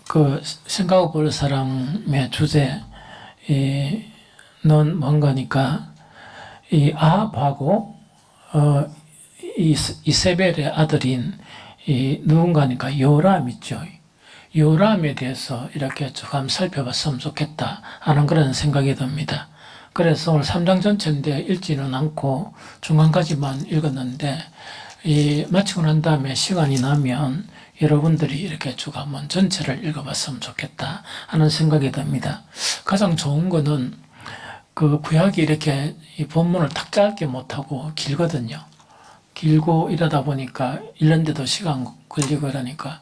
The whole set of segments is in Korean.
그 생각해 볼 사람의 주제는 뭔가니까 이 아합하고 이세벨의 아들인 이 누군가니까 요람 있죠. 요람에 대해서 이렇게 쭉 한번 살펴봤으면 좋겠다 하는 그런 생각이 듭니다. 그래서 오늘 3장 전체인데 읽지는 않고 중간까지만 읽었는데 마치고 난 다음에 시간이 나면 여러분들이 이렇게 쭉 한번 전체를 읽어봤으면 좋겠다 하는 생각이 듭니다. 가장 좋은 거는 그 구약이 이렇게 이 본문을 탁 짧게 못하고 길거든요. 길고 이러다 보니까 읽는데도 시간 걸리고 이러니까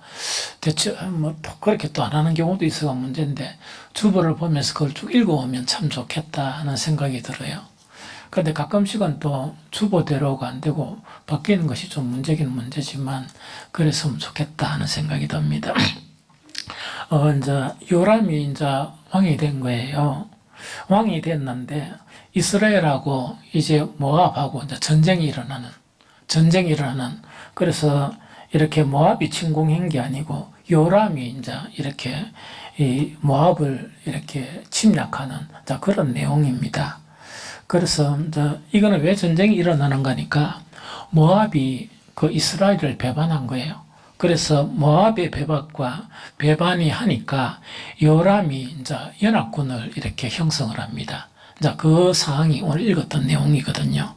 대체 뭐 그렇게 또 안 하는 경우도 있어가 문제인데 주보를 보면서 그걸 쭉 읽어오면 참 좋겠다 하는 생각이 들어요. 그런데 가끔씩은 또 주보대로가 안 되고 바뀌는 것이 좀 문제긴 문제지만 그랬으면 좋겠다 하는 생각이 듭니다. 이제 요람이 이제 왕이 된 거예요. 왕이 됐는데 이스라엘하고 이제 모압하고 이제 전쟁이 일어나는 그래서 이렇게 모압이 침공한 게 아니고 요람이 이제 이렇게 이 모압을 이렇게 침략하는 그런 내용입니다. 그래서 이제 이거는 왜 전쟁이 일어나는 거니까 모압이 그 이스라엘을 배반한 거예요. 그래서 모압의 배반이 하니까 요람이 이제 연합군을 이렇게 형성을 합니다. 자, 그 상황이 오늘 읽었던 내용이거든요.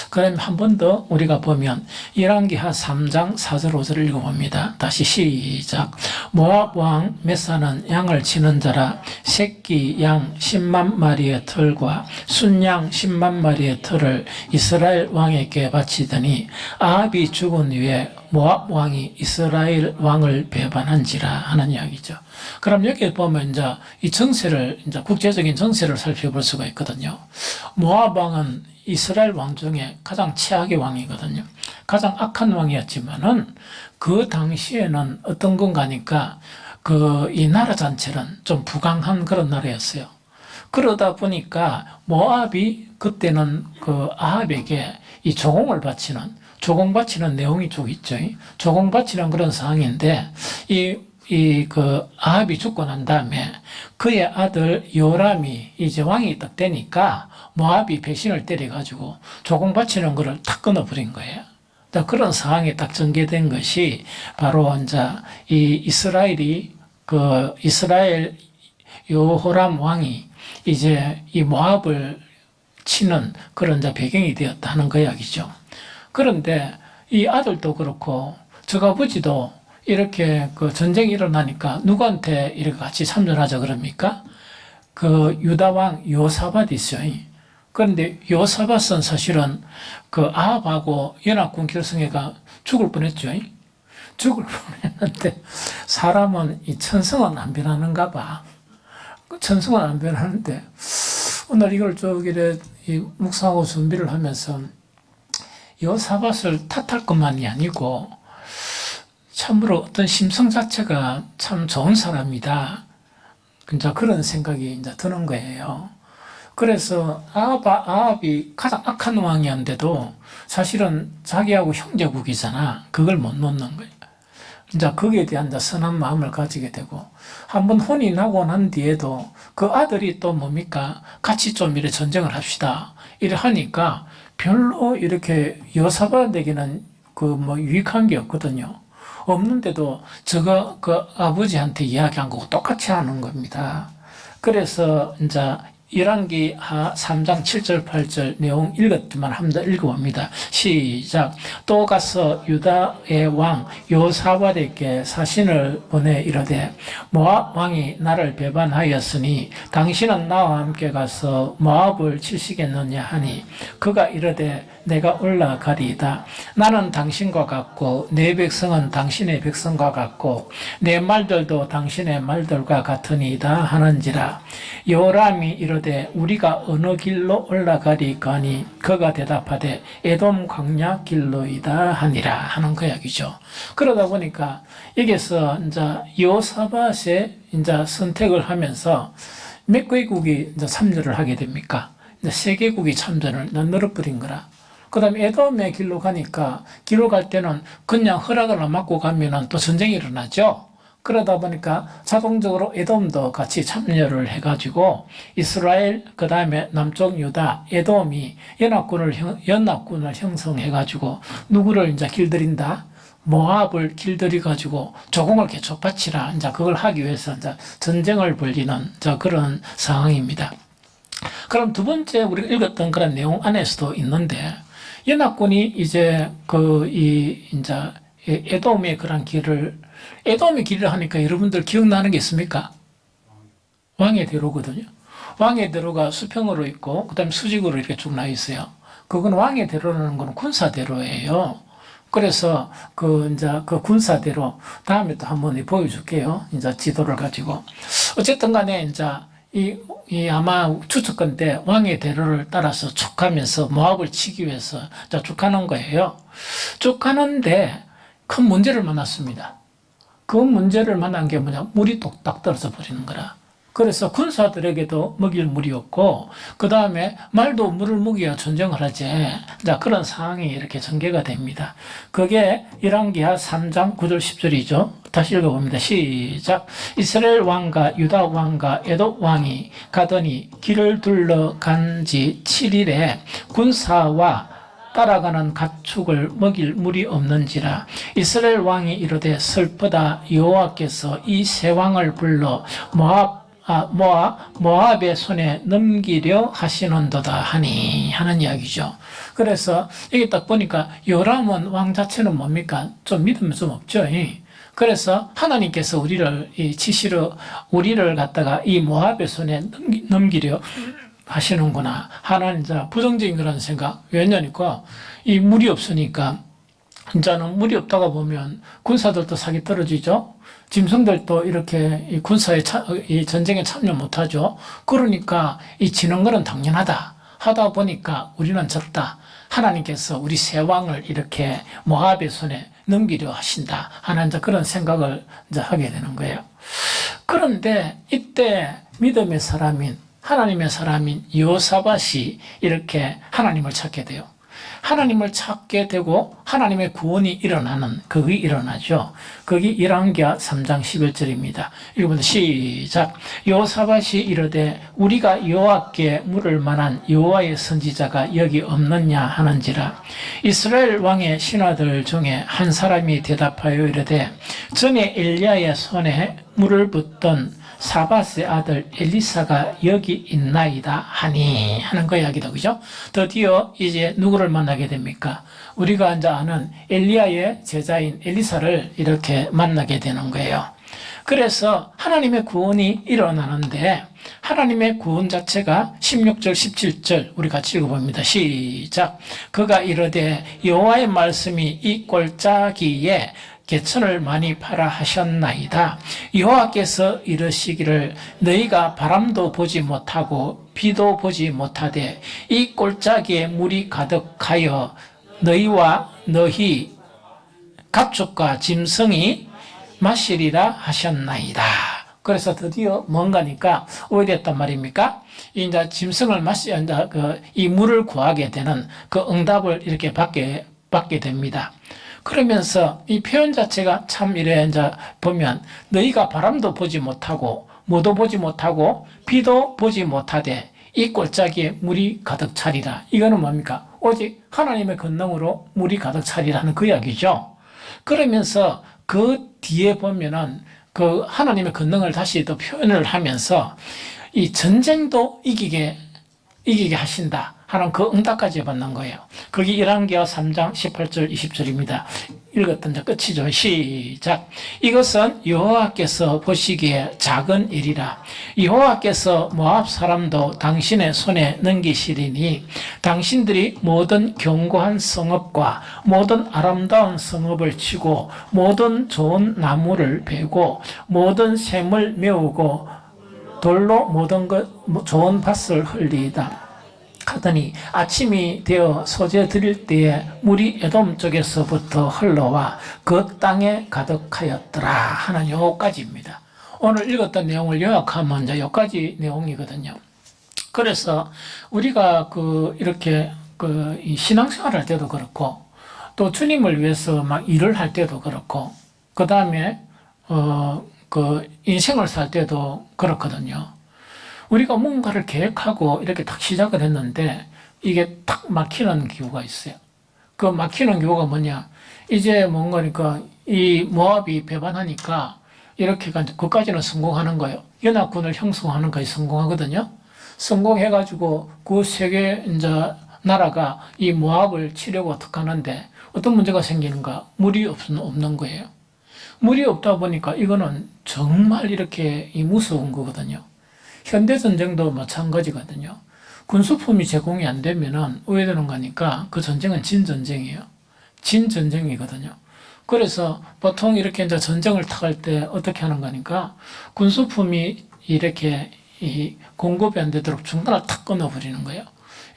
그럼 한 번 더 우리가 보면 열왕기하 3장 4절 5절을 읽어봅니다. 다시 시작. 모압 왕 메사는 양을 치는 자라 새끼 양 10만 마리의 털과 순양 10만 마리의 털을 이스라엘 왕에게 바치더니 아합이 죽은 후에 모압 왕이 이스라엘 왕을 배반한지라 하는 이야기죠. 그럼 여기 보면 이제 이 정세를, 이제 국제적인 정세를 살펴볼 수가 있거든요. 모압 왕은 이스라엘 왕 중에 가장 최악의 왕이거든요. 가장 악한 왕이었지만은 그 당시에는 어떤 건가니까 이 나라 전체는 좀 부강한 그런 나라였어요. 그러다 보니까 모압이 그때는 그 아합에게 이 조공 바치는 내용이 쭉 있죠. 조공 바치는 그런 상황인데 아합이 죽고 난 다음에 그의 아들 요람이 이제 왕이 딱 되니까 모압이 배신을 때려가지고 조공 바치는 거를 탁 끊어버린 거예요. 그런 상황이 딱 전개된 것이 바로 이제 이스라엘 요호람 왕이 이제 이 모압을 치는 그런 이제 배경이 되었다 하는 그 이야기죠. 그런데 이 아들도 그렇고 저 아버지도 이렇게 그 전쟁이 일어나니까 누구한테 이렇게 같이 참전하자 그럽니까? 그 유다 왕 요사밧이 있어요. 그런데 요사밧은 사실은 그 아합하고 연합군 결성회가 죽을 뻔했죠. 죽을 뻔했는데 사람은 이 천성은 안 변하는가 봐. 천성은 안 변하는데 오늘 이걸 묵상하고 준비를 하면서 요사밧을 탓할 것만이 아니고 참으로 어떤 심성 자체가 참 좋은 사람이다. 이제 그런 생각이 이제 드는 거예요. 그래서 아합이 가장 악한 왕이었는데도 사실은 자기하고 형제국이잖아. 그걸 못 놓는 거예요. 이제 거기에 대한 선한 마음을 가지게 되고 한번 혼이 나고 난 뒤에도 그 아들이 또 뭡니까? 같이 좀 이렇게 전쟁을 합시다. 이래 하니까 별로 이렇게 여사밧에게는 유익한 게 없거든요. 없는데도 그 아버지한테 이야기한 거고 똑같이 하는 겁니다. 그래서 이제 열왕기하 3장 7절 8절 내용 읽었지만 한 번 더 읽어봅니다. 시작. 또 가서 유다의 왕 요사밧에게 사신을 보내 이르되 모압 왕이 나를 배반하였으니 당신은 나와 함께 가서 모압을 치시겠느냐 하니 그가 이르되 내가 올라가리이다. 나는 당신과 같고 내 백성은 당신의 백성과 같고 내 말들도 당신의 말들과 같으니이다 하는지라. 요람이 이르되 우리가 어느 길로 올라가리까 하니 그가 대답하되 에돔 광야 길로이다 하니라 하는 그 이야기죠. 그러다 보니까 여기서 이제 여호사밧의 이제 선택을 하면서 몇 개국이 이제 참전을 하게 됩니까? 이제 세 개국이 참전을 늘어버린 거라. 그 다음에 에돔의 길로 가니까 길로 갈 때는 그냥 허락을 안 받고 가면은 또 전쟁이 일어나죠. 그러다 보니까 자동적으로 에돔도 같이 참여를 해가지고 이스라엘, 그 다음에 남쪽 유다, 에돔이 연합군을 형성해가지고 누구를 이제 길들인다? 모압을 길들여가지고 조공을 개척바치라. 이제 그걸 하기 위해서 이제 전쟁을 벌이는 그런 상황입니다. 그럼 두 번째 우리가 읽었던 그런 내용 안에서도 있는데, 연합군이 이제 이제 에돔의 그런 에돔의 길을 하니까 여러분들 기억나는 게 있습니까? 왕의 대로거든요. 왕의 대로가 수평으로 있고, 그 다음에 수직으로 이렇게 쭉 나 있어요. 그건 왕의 대로라는 건 군사대로예요. 그래서 이제 군사대로, 다음에 또 한번 보여줄게요. 이제 지도를 가지고. 어쨌든 간에 이제 이 아마 추측건데 왕의 대로를 따라서 쭉 가면서 모압을 치기 위해서 쭉 가는 거예요. 쭉 가는데 큰 문제를 만났습니다. 그 문제를 만난 게 뭐냐? 물이 뚝딱 떨어져 버리는 거라. 그래서 군사들에게도 먹일 물이 없고, 그 다음에 말도 물을 먹여야 전쟁을 하지. 자, 그런 상황이 이렇게 전개가 됩니다. 그게 열왕기하 3장 9절 10절이죠. 다시 읽어봅니다. 시작. 이스라엘 왕과 유다 왕과 에돔 왕이 가더니 길을 둘러간 지 7일에 군사와 따라가는 가축을 먹일 물이 없는지라. 이스라엘 왕이 이르되 슬프다. 여호와께서 이 세 왕을 불러 모압의 손에 넘기려 하시는도다 하니 하는 이야기죠. 그래서 여기 딱 보니까 요람은 왕 자체는 뭡니까? 좀 믿음이 좀 없죠. 그래서 하나님께서 우리를 갖다가 이 모압의 손에 넘기려 하시는구나 하나는 이제 부정적인 그런 생각. 왜냐니까 이 물이 없으니까, 이제는 물이 없다가 보면 군사들도 사기 떨어지죠. 짐승들도 이렇게 이 전쟁에 참여 못하죠. 그러니까 이 지는 거는 당연하다 하다 보니까 우리는 졌다. 하나님께서 우리 세 왕을 이렇게 모압의 손에 넘기려 하신다 하는 이제 그런 생각을 이제 하게 되는 거예요. 그런데 이때 믿음의 사람인, 하나님의 사람인 여호사밧이 이렇게 하나님을 찾게 돼요. 하나님을 찾게 되고 하나님의 구원이 그게 일어나죠. 그게 열왕기하 3장 11절입니다. 읽어보세요. 시작. 여호사밧이 이르되 우리가 여호와께 물을 만한 여호와의 선지자가 여기 없느냐 하는지라. 이스라엘 왕의 신하들 중에 한 사람이 대답하여 이르되 전에 엘리야의 손에 물을 붓던 사밧의 아들 엘리사가 여기 있나이다 하니 하는 거 이야기다. 그죠? 드디어 이제 누구를 만나게 됩니까? 우리가 이제 아는 엘리야의 제자인 엘리사를 이렇게 만나게 되는 거예요. 그래서 하나님의 구원이 일어나는데, 하나님의 구원 자체가 16절 17절 우리 같이 읽어봅니다. 시작. 그가 이르되 여호와의 말씀이 이 골짜기에 개천을 많이 파라 하셨나이다. 여호와께서 이르시기를 너희가 바람도 보지 못하고 비도 보지 못하되 이 골짜기에 물이 가득하여 너희와 너희 가축과 짐승이 마시리라 하셨나이다. 그래서 드디어 뭔가니까 오래됐단 말입니까? 이제 짐승을 이 물을 구하게 되는 그 응답을 이렇게 받게 됩니다. 그러면서 이 표현 자체가 참 이래 이제 보면 너희가 바람도 보지 못하고 뭐도 보지 못하고 비도 보지 못하되 이 골짜기에 물이 가득 차리라. 이거는 뭡니까? 오직 하나님의 권능으로 물이 가득 차리라는 그 이야기죠. 그러면서 그 뒤에 보면은 그 하나님의 권능을 다시 또 표현을 하면서 이 전쟁도 이기게 하신다 하는 그 응답까지 받는 거예요. 그게 열왕기하 3장 18절 20절입니다. 읽었던 저 끝이죠. 시작. 이것은 여호와께서 보시기에 작은 일이라. 여호와께서 모압 사람도 당신의 손에 넘기시리니 당신들이 모든 견고한 성읍과 모든 아름다운 성읍을 치고 모든 좋은 나무를 베고 모든 샘을 메우고 돌로 모든 좋은 밭을 흘리이다 하더니 아침이 되어 소재 드릴 때에 물이 에돔 쪽에서부터 흘러와 그 땅에 가득하였더라 하는 요까지입니다. 오늘 읽었던 내용을 요약하면 이제 요까지 내용이거든요. 그래서 우리가 이렇게 이 신앙생활 할 때도 그렇고 또 주님을 위해서 막 일을 할 때도 그렇고 그 다음에 그 인생을 살 때도 그렇거든요. 우리가 뭔가를 계획하고 이렇게 딱 시작을 했는데 이게 탁 막히는 경우가 있어요. 그 막히는 경우가 뭐냐? 이제 뭔가니까 이 모압이 배반하니까 이렇게 그까지는 성공하는 거예요. 연합군을 형성하는 거에 성공하거든요. 성공해가지고 그 세계 이제 나라가 이 모압을 치려고 어떻게 하는데 어떤 문제가 생기는가? 물이 없는 거예요. 물이 없다 보니까 이거는 정말 이렇게 무서운 거거든요. 현대전쟁도 마찬가지거든요. 군수품이 제공이 안 되면은 오해되는 거니까 그 전쟁은 진전쟁이에요. 진전쟁이거든요. 그래서 보통 이렇게 이제 전쟁을 택할 때 어떻게 하는 거니까 군수품이 이렇게 이 공급이 안 되도록 중간을 탁 끊어버리는 거예요.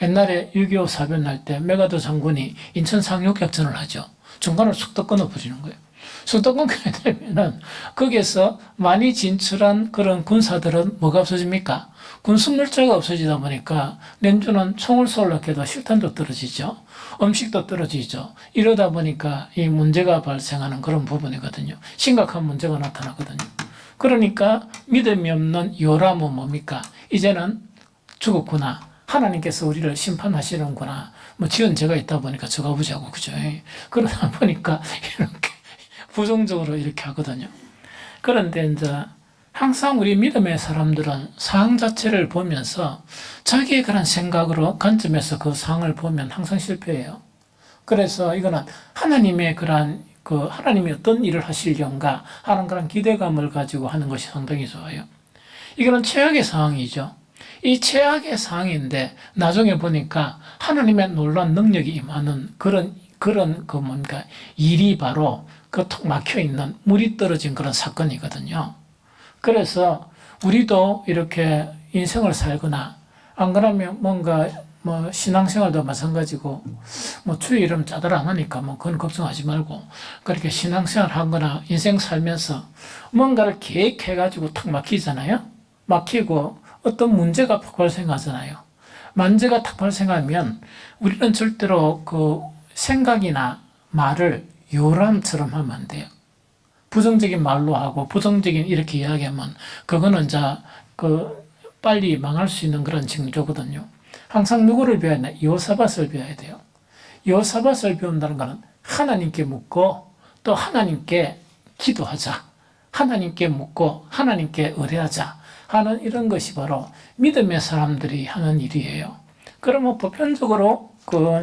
옛날에 6.25 사변 날 때 메가더 장군이 인천 상륙작전을 하죠. 중간을 쑥 끊어버리는 거예요. 쑥 끊게 되면은 거기에서 많이 진출한 그런 군사들은 뭐가 없어집니까? 군수물자가 없어지다 보니까 냉주는 총을 쏠려고 해도 실탄도 떨어지죠. 음식도 떨어지죠. 이러다 보니까 이 문제가 발생하는 그런 부분이거든요. 심각한 문제가 나타나거든요. 그러니까 믿음이 없는 요람은 뭡니까? 이제는 죽었구나. 하나님께서 우리를 심판하시는구나. 뭐 지은 죄가 있다 보니까 저가 보자고 그죠? 그러다 보니까 이렇게 부정적으로 이렇게 하거든요. 그런데 이제 항상 우리 믿음의 사람들은 상황 자체를 보면서 자기의 그런 생각으로 관점에서 그 상황을 보면 항상 실패해요. 그래서 이거는 하나님의 그런 하나님이 어떤 일을 하시려는가 하는 그런 기대감을 가지고 하는 것이 상당히 좋아요. 이거는 최악의 상황이죠. 이 최악의 상황인데 나중에 보니까 하나님의 놀라운 능력이 임하는 그런 뭡니까 일이 바로 그 턱 막혀 있는 물이 떨어진 그런 사건이거든요. 그래서 우리도 이렇게 인생을 살거나 안 그러면 뭔가 뭐 신앙생활도 마찬가지고 뭐 주의 이름 짜들 안 하니까 뭐 그건 걱정하지 말고 그렇게 신앙생활 하거나 인생 살면서 뭔가를 계획해가지고 탁 막히잖아요. 막히고 어떤 문제가 발생하잖아요. 문제가 탁 발생하면 우리는 절대로 그 생각이나 말을 요람처럼 하면 안 돼요. 부정적인 말로 하고 부정적인 이렇게 이야기하면 그거는 빨리 망할 수 있는 그런 징조거든요. 항상 누구를 배워야 되나? 여호사밧을 배워야 돼요. 여호사밧을 배운다는 것은 하나님께 묻고 또 하나님께 기도하자. 하나님께 묻고 하나님께 의뢰하자 하는 이런 것이 바로 믿음의 사람들이 하는 일이에요. 그러면 보편적으로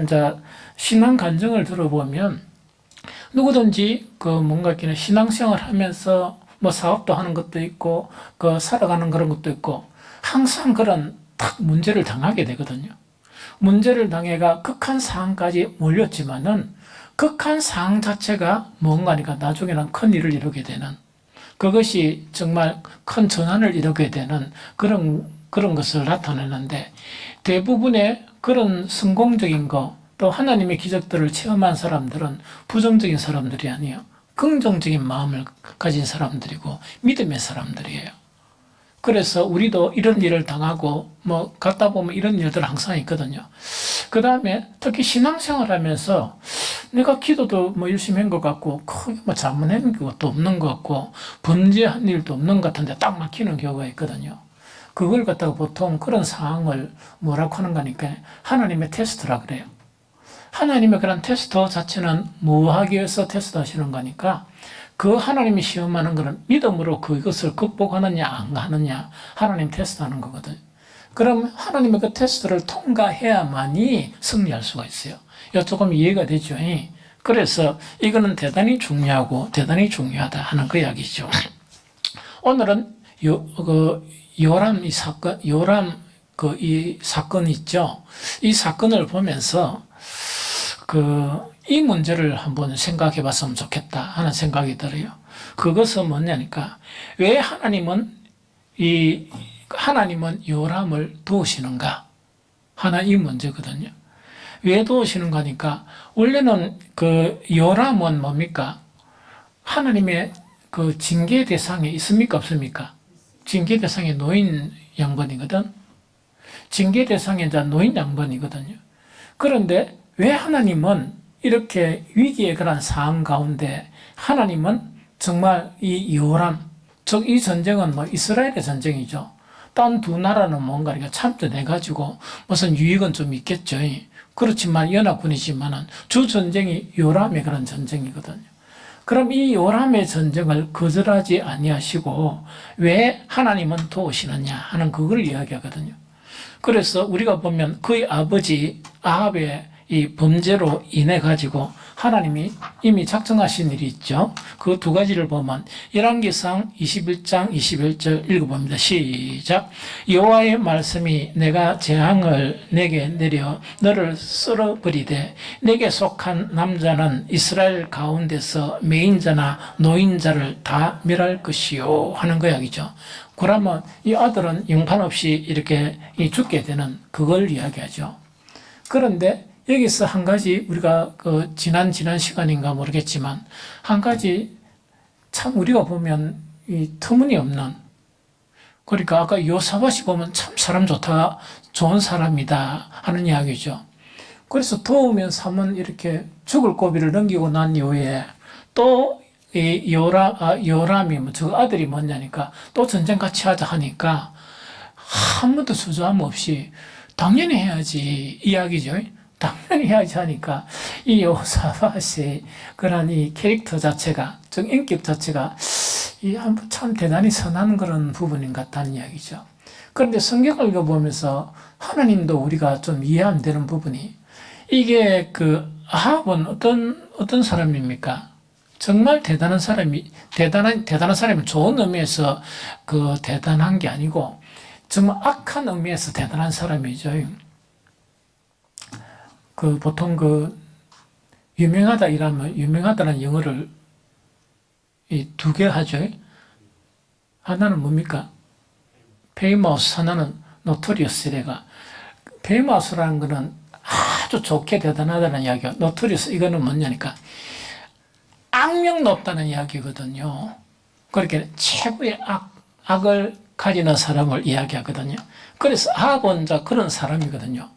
이제 신앙 간증을 들어보면 누구든지 뭔가 이렇게 신앙생활 하면서 뭐 사업도 하는 것도 있고 살아가는 그런 것도 있고 항상 그런 딱 문제를 당하게 되거든요. 문제를 당해가 극한 상황까지 몰렸지만은 극한 상황 자체가 뭔가니까 나중에는 큰 일을 이루게 되는 그것이 정말 큰 전환을 이루게 되는 그런 것을 나타내는데 대부분의 그런 성공적인 또 하나님의 기적들을 체험한 사람들은 부정적인 사람들이 아니에요. 긍정적인 마음을 가진 사람들이고 믿음의 사람들이에요. 그래서 우리도 이런 일을 당하고 뭐 갔다 보면 이런 일들 항상 있거든요. 그 다음에 특히 신앙생활 하면서 내가 기도도 뭐 열심히 한 것 같고 크게 뭐 잘못한 것도 없는 것 같고 범죄한 일도 없는 것 같은데 딱 막히는 경우가 있거든요. 그걸 갖다가 보통 그런 상황을 뭐라고 하는 거니까 하나님의 테스트라 그래요. 하나님의 그런 테스트 자체는 뭐 하기 위해서 테스트 하시는 거니까 그 하나님이 시험하는 것은 믿음으로 그것을 극복하느냐 안 하느냐 하나님 테스트하는 거거든요. 그럼 하나님의 그 테스트를 통과해야만이 승리할 수가 있어요. 이거 조금 이해가 되죠. 그래서 이거는 대단히 중요하고 대단히 중요하다 하는 그 이야기죠. 오늘은 요람 이 사건 있죠. 이 사건을 보면서 이 문제를 한번 생각해 봤으면 좋겠다 하는 생각이 들어요. 그것은 뭐냐니까, 왜 하나님은 요람을 도우시는가 하는 이 문제거든요. 왜 도우시는 거니까, 원래는 요람은 뭡니까? 하나님의 징계 대상에 있습니까? 없습니까? 징계 대상에 노인 양반이거든. 징계 대상에 이제 노인 양반이거든요. 그런데 왜 하나님은 이렇게 위기의 그런 상황 가운데 하나님은 정말 이 요람, 이 전쟁은 뭐 이스라엘의 전쟁이죠. 딴 두 나라는 뭔가 이렇게 참전해가지고 무슨 유익은 좀 있겠죠. 그렇지만 연합군이지만은 주 전쟁이 요람의 그런 전쟁이거든요. 그럼 이 요람의 전쟁을 거절하지 아니하시고 왜 하나님은 도우시느냐 하는 그걸 이야기하거든요. 그래서 우리가 보면 그의 아버지 아합의 이 범죄로 인해 가지고 하나님이 이미 작정하신 일이 있죠. 그 두 가지를 보면 열왕기상 21장 21절 읽어봅니다. 시작. 여호와의 말씀이 내가 재앙을 내게 내려 너를 쓸어버리되 내게 속한 남자는 이스라엘 가운데서 매인자나 노인자를 다 멸할 것이요 하는 거야기죠. 그러면 이 아들은 형편없이 이렇게 죽게 되는 그걸 이야기하죠. 그런데 여기서 한 가지 우리가 지난 시간인가 모르겠지만 한 가지 참 우리가 보면 이 터무니없는, 그러니까 아까 요사밭이 보면 참 사람 좋다, 좋은 사람이다 하는 이야기죠. 그래서 도우면 삼은 이렇게 죽을 고비를 넘기고 난 이후에 또 이 요람이 저 아들이 뭐냐니까 또 전쟁 같이 하자 하니까 한 번도 주저함 없이 당연히 해야지 이야기죠. 당연히 해야지 하니까 이 요사밭의 그런 이 캐릭터 자체가, 즉 인격 자체가 참 대단히 선한 그런 부분인 것 같다는 이야기죠. 그런데 성경을 읽어보면서 하나님도 우리가 좀 이해 안 되는 부분이, 이게 아합은 어떤 사람입니까? 정말 대단한 사람이, 대단한 사람이 좋은 의미에서 대단한 게 아니고 정말 악한 의미에서 대단한 사람이죠. 보통 유명하다 이라면 유명하다는 영어를 두 개 하죠. 하나는 뭡니까? famous, 하나는 notorious래가. famous라는 거는 아주 좋게 대단하다는 이야기야. notorious 이거는 뭐냐니까 악명 높다는 이야기거든요. 그렇게 최고의 악을 가지는 사람을 이야기하거든요. 그래서 아합은 그런 사람이거든요.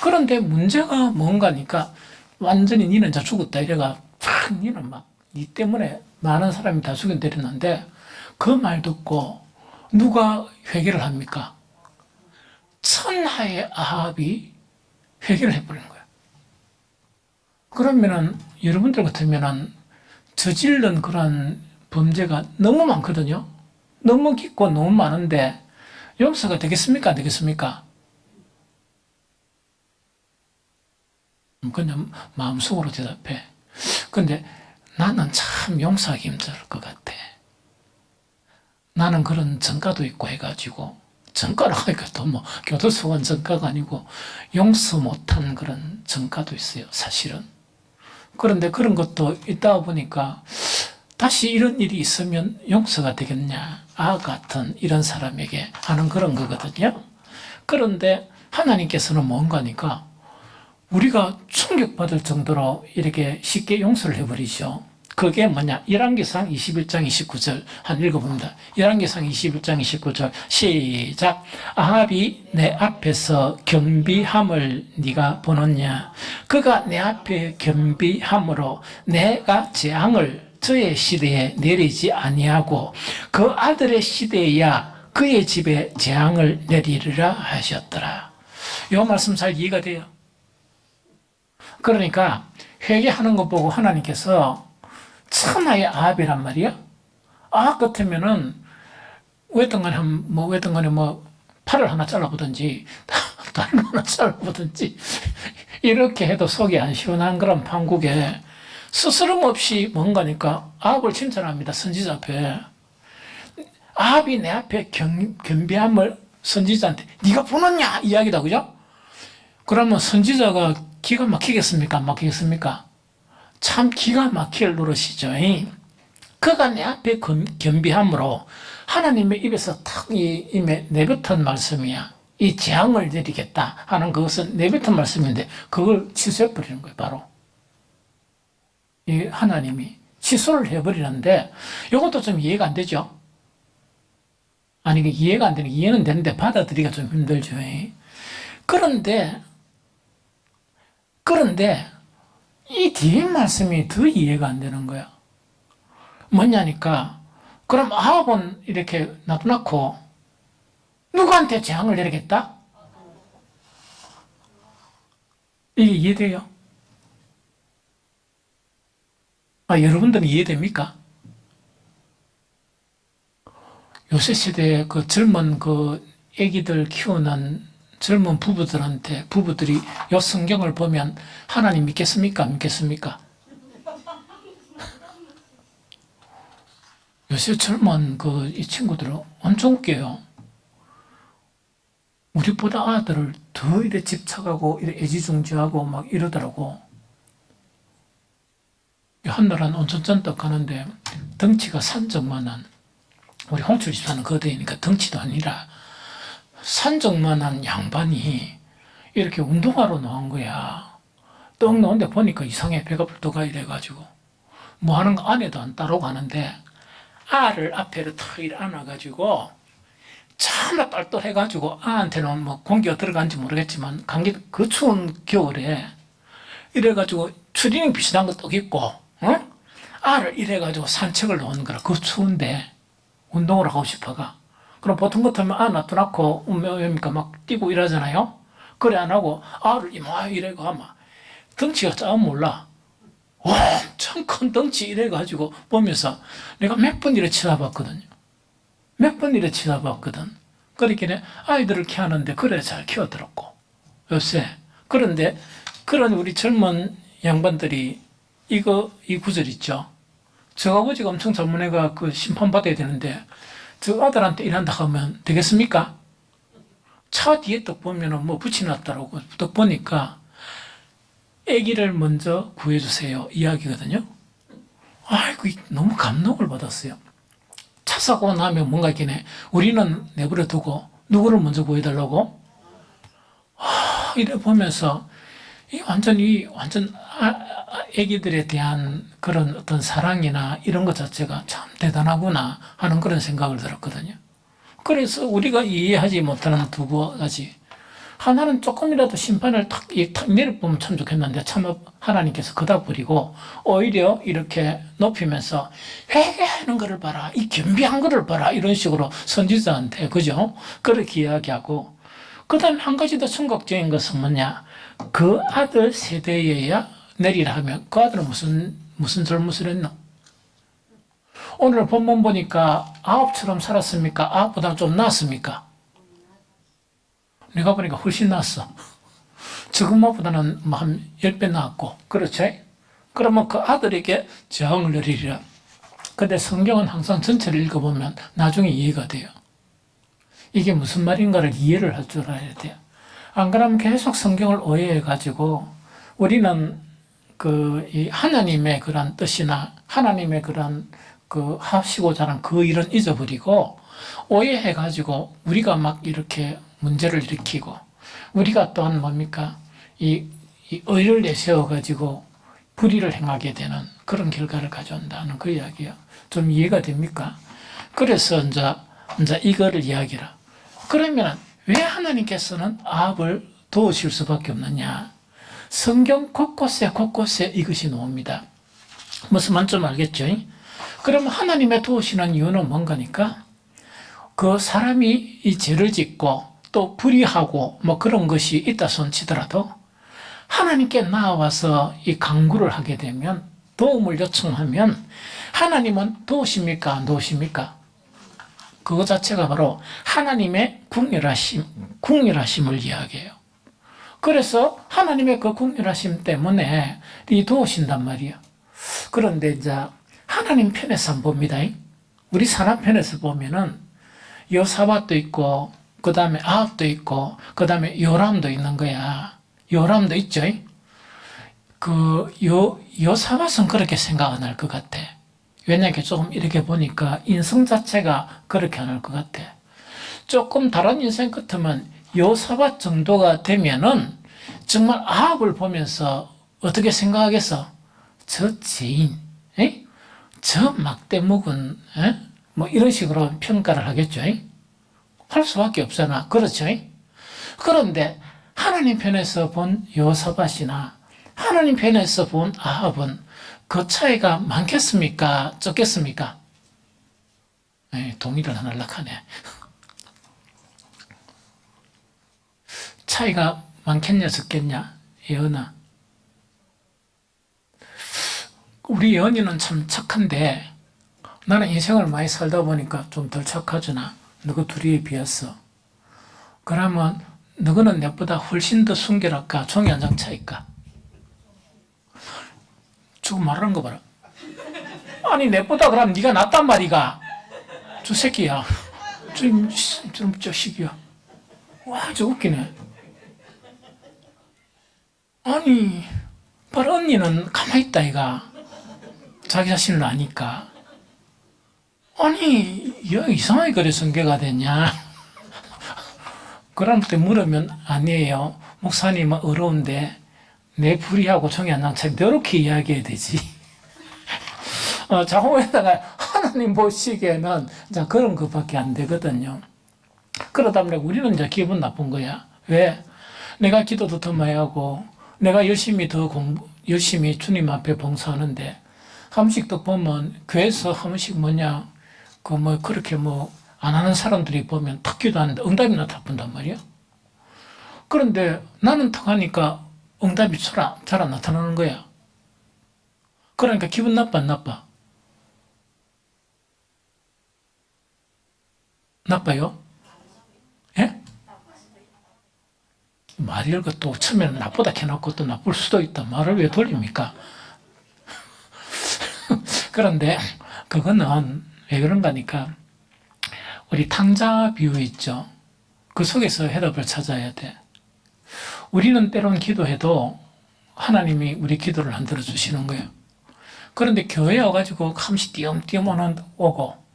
그런데 문제가 뭔가니까 완전히 니는 이제 죽었다 이래가 니는 니 때문에 많은 사람이 다 죽여내렸는데 그 말 듣고 누가 회개를 합니까? 천하의 아합이 회개를 해버리는 거야. 그러면은 여러분들 같으면은 저지른 그런 범죄가 너무 많거든요. 너무 깊고 너무 많은데 용서가 되겠습니까? 안 되겠습니까? 그냥 마음속으로 대답해. 근데 나는 참 용서하기 힘들 것 같아. 나는 그런 전과도 있고 해가지고, 전과라 하니까 또 교도소관 전과가 아니고 용서 못한 그런 전과도 있어요, 사실은. 그런데 그런 것도 있다 보니까 다시 이런 일이 있으면 용서가 되겠냐, 같은 이런 사람에게 하는 그런 거거든요. 그런데 하나님께서는 뭔가니까 우리가 충격받을 정도로 이렇게 쉽게 용서를 해버리죠. 그게 뭐냐? 열왕기상 21장 29절 한 읽어봅니다. 열왕기상 21장 29절 시작. 아합이 내 앞에서 겸비함을 네가 보느냐? 그가 내 앞에 겸비함으로 내가 재앙을 저의 시대에 내리지 아니하고 그 아들의 시대에야 그의 집에 재앙을 내리리라 하셨더라. 이 말씀 잘 이해가 돼요? 그러니까 회개하는 거 보고 하나님께서 천하의 아합이란 말이야. 아합 같으면은 왜든 간에 팔을 하나 잘라보든지 다리를 하나 잘라보든지 이렇게 해도 속이 안 시원한 그런 판국에 스스럼 없이 뭔가니까 아합을 칭찬합니다. 선지자 앞에. 아합이 내 앞에 겸비함을 선지자한테 네가 보느냐 이야기다, 그죠? 그러면 선지자가 기가 막히겠습니까? 안 막히겠습니까? 참 기가 막힐 노릇이죠. 그가 내 앞에 겸비함으로 하나님의 입에서 탁 입에 내뱉은 말씀이야. 이 재앙을 내리겠다 하는 그것은 내뱉은 말씀인데 그걸 취소해버리는 거예요, 바로. 이 하나님이 취소를 해버리는데 이것도 좀 이해가 안 되죠? 아니, 이해가 안 되는, 이해는 되는데 받아들이기가 좀 힘들죠. 그런데 이 뒤에 말씀이 더 이해가 안 되는 거야. 뭐냐니까 그럼 아합은 이렇게 놔두놓고 누구한테 재앙을 내리겠다? 이게 이해돼요? 여러분들은 이해됩니까? 요새 시대에 그 젊은 그 애기들 키우는 젊은 부부들이 요 성경을 보면 하나님 믿겠습니까? 안 믿겠습니까? 요새 젊은 이 친구들은 엄청 웃겨요. 우리보다 아들을 더 이래 집착하고 이래 애지중지하고 막 이러더라고. 한나라는 온천전떡 가는데 덩치가 산적만한, 우리 홍철 집사는 거대니까 덩치도 아니라 산적만한 양반이 이렇게 운동하러 나온 거야. 떡 나온데 보니까 이상해. 배가 불떡가 이래가지고 뭐 하는 거 아내도 안 따라오고 하는데 알을 앞에를 탁 안아가지고 참나 딸똘해가지고 아한테는 뭐 공기가 들어간지 모르겠지만 감기 그 추운 겨울에 이래가지고 추리닝 비슷한 거 떡 입고 알을 이래가지고 산책을 나오는 거라. 그 추운데 운동을 하고 싶어가. 그럼 보통 같으면 놔두놓고 운명이니까 막 뛰고 이러잖아요. 그래 안 하고 알을 이래고 아마 덩치가 작으면 몰라. 엄청 큰 덩치 이래가지고 보면서 내가 몇 번 이래 치다봤거든요. 몇 번 이래 치다봤거든. 그렇게 아이들을 키우는데 그래 잘 키워들었고 요새. 그런데 그런 우리 젊은 양반들이 이 구절 있죠. 저 아버지가 엄청 젊은 애가 그 심판받아야 되는데 저 아들한테 일한다 하면 되겠습니까? 차 뒤에 떡 보면은 뭐 붙여놨더라고. 떡 보니까 아기를 먼저 구해주세요 이야기거든요. 아이고 너무 감동을 받았어요. 차 사고 나면 뭔가 있긴 우리는 내버려 두고 누구를 먼저 구해달라고? 이래 보면서 이 완전 아기들에 대한 그런 어떤 사랑이나 이런 것 자체가 참 대단하구나 하는 그런 생각을 들었거든요. 그래서 우리가 이해하지 못하는 두 가지. 하나는 조금이라도 심판을 탁 내려보면 참 좋겠는데 참 하나님께서 그다 버리고 오히려 이렇게 높이면서 회개하는 것을 봐라. 이 겸비한 것을 봐라. 이런 식으로 선지자한테, 그죠? 그렇게 이야기하고. 그 다음에 한 가지 더 충격적인 것은 뭐냐. 그 아들 세대에야 내리라 하면 그 아들은 무슨 잘못을 했나? 오늘 본문 보니까 아합처럼 살았습니까? 아합보다 좀 나았습니까? 내가 보니까 훨씬 낫어. 지금보다는 한 10배 나았고, 그렇죠? 그러면 그 아들에게 저항을 내리리라. 근데 성경은 항상 전체를 읽어보면 나중에 이해가 돼요. 이게 무슨 말인가를 이해를 할 줄 알아야 돼요. 안 그러면 계속 성경을 오해해가지고 우리는 이 하나님의 그런 뜻이나 하나님의 그런 하시고자 하는 그 일은 잊어버리고 오해해가지고 우리가 막 이렇게 문제를 일으키고 우리가 또한 뭡니까? 이 의를 내세워가지고 불의를 행하게 되는 그런 결과를 가져온다는 그 이야기예요. 좀 이해가 됩니까? 그래서 이제 이거를 이야기라. 그러면 왜 하나님께서는 아합을 도우실 수밖에 없느냐? 성경 곳곳에 이것이 나옵니다. 무슨 말인지 좀 알겠죠? 그럼 하나님의 도우시는 이유는 뭔가니까? 그 사람이 이 죄를 짓고 또 불의하고 뭐 그런 것이 있다 손치더라도 하나님께 나와서 이 간구를 하게 되면 도움을 요청하면 하나님은 도우십니까? 안 도우십니까? 그거 자체가 바로 하나님의 국률하심을 이야기해요. 그래서 하나님의 그 국률하심 때문에 이 도우신단 말이에요. 그런데 이제 하나님 편에서 한번 봅니다. 우리 사람 편에서 보면은 여사밧도 있고 그 다음에 아합도 있고 그 다음에 요람도 있는 거야. 요람도 있죠. 여사밧은 그렇게 생각 안 할 것 같아. 왜냐하면 조금 이렇게 보니까 인성 자체가 그렇게 안 할 것 같아. 조금 다른 인생 같으면 여사밧 정도가 되면은 정말 아합을 보면서 어떻게 생각하겠어? 저 죄인, 저 막대 묵은, 뭐 이런 식으로 평가를 하겠죠. 할 수밖에 없잖아. 그렇죠? 그런데 하나님 편에서 본 여호사밧이나 하나님 편에서 본 아합은 그 차이가 많겠습니까? 적겠습니까? 동의를 안 하려고 하네. 차이가 많겠냐 적겠냐 예언아. 우리 예언이는 참 착한데 나는 인생을 많이 살다 보니까 좀 덜 착하잖아. 너희 둘이에 비해서. 그러면 너희는 내보다 훨씬 더 순결할까? 종이 한 장 차일까? 지금 말하는 거 봐라. 아니 내보다 그럼 네가 낫단 말이가. 저 새끼야. 좀 자식이야. 와, 저 웃기네. 아니 바로 언니는 가만히 있다 이가. 자기 자신을 아니까. 아니 이상하게 그래 성계가 됐냐. 그람한테 물으면 아니에요. 목사님은 어려운데 내 불의하고 종이 한 장 차이 이렇게 이야기해야 되지. 자고에다가 하나님 보시기에는 그런 것밖에 안 되거든요. 그러다 보니 우리는 이제 기분 나쁜 거야. 왜? 내가 기도도 더 많이 하고 내가 열심히 열심히 주님 앞에 봉사하는데 한 번씩 또 보면 교회에서 한 번씩 그렇게 안 하는 사람들이 보면 탁 기도하는데 응답이 나타난단 말이야. 그런데 나는 탁 하니까 응답이 잘 안 나타나는 거야. 그러니까 기분 나빠 안 나빠? 나빠요? 예? 말이를 또 처음에는 나쁘다 해놓고 또 나쁠 수도 있다. 말을 왜 돌립니까? 그런데 그거는 왜 그런가 하니까 우리 탕자 비유 있죠. 그 속에서 해답을 찾아야 돼. 우리는 때론 기도해도 하나님이 우리 기도를 안 들어주시는 거예요. 그런데 교회에 와가지고 한 번씩 띄엄띄엄 오고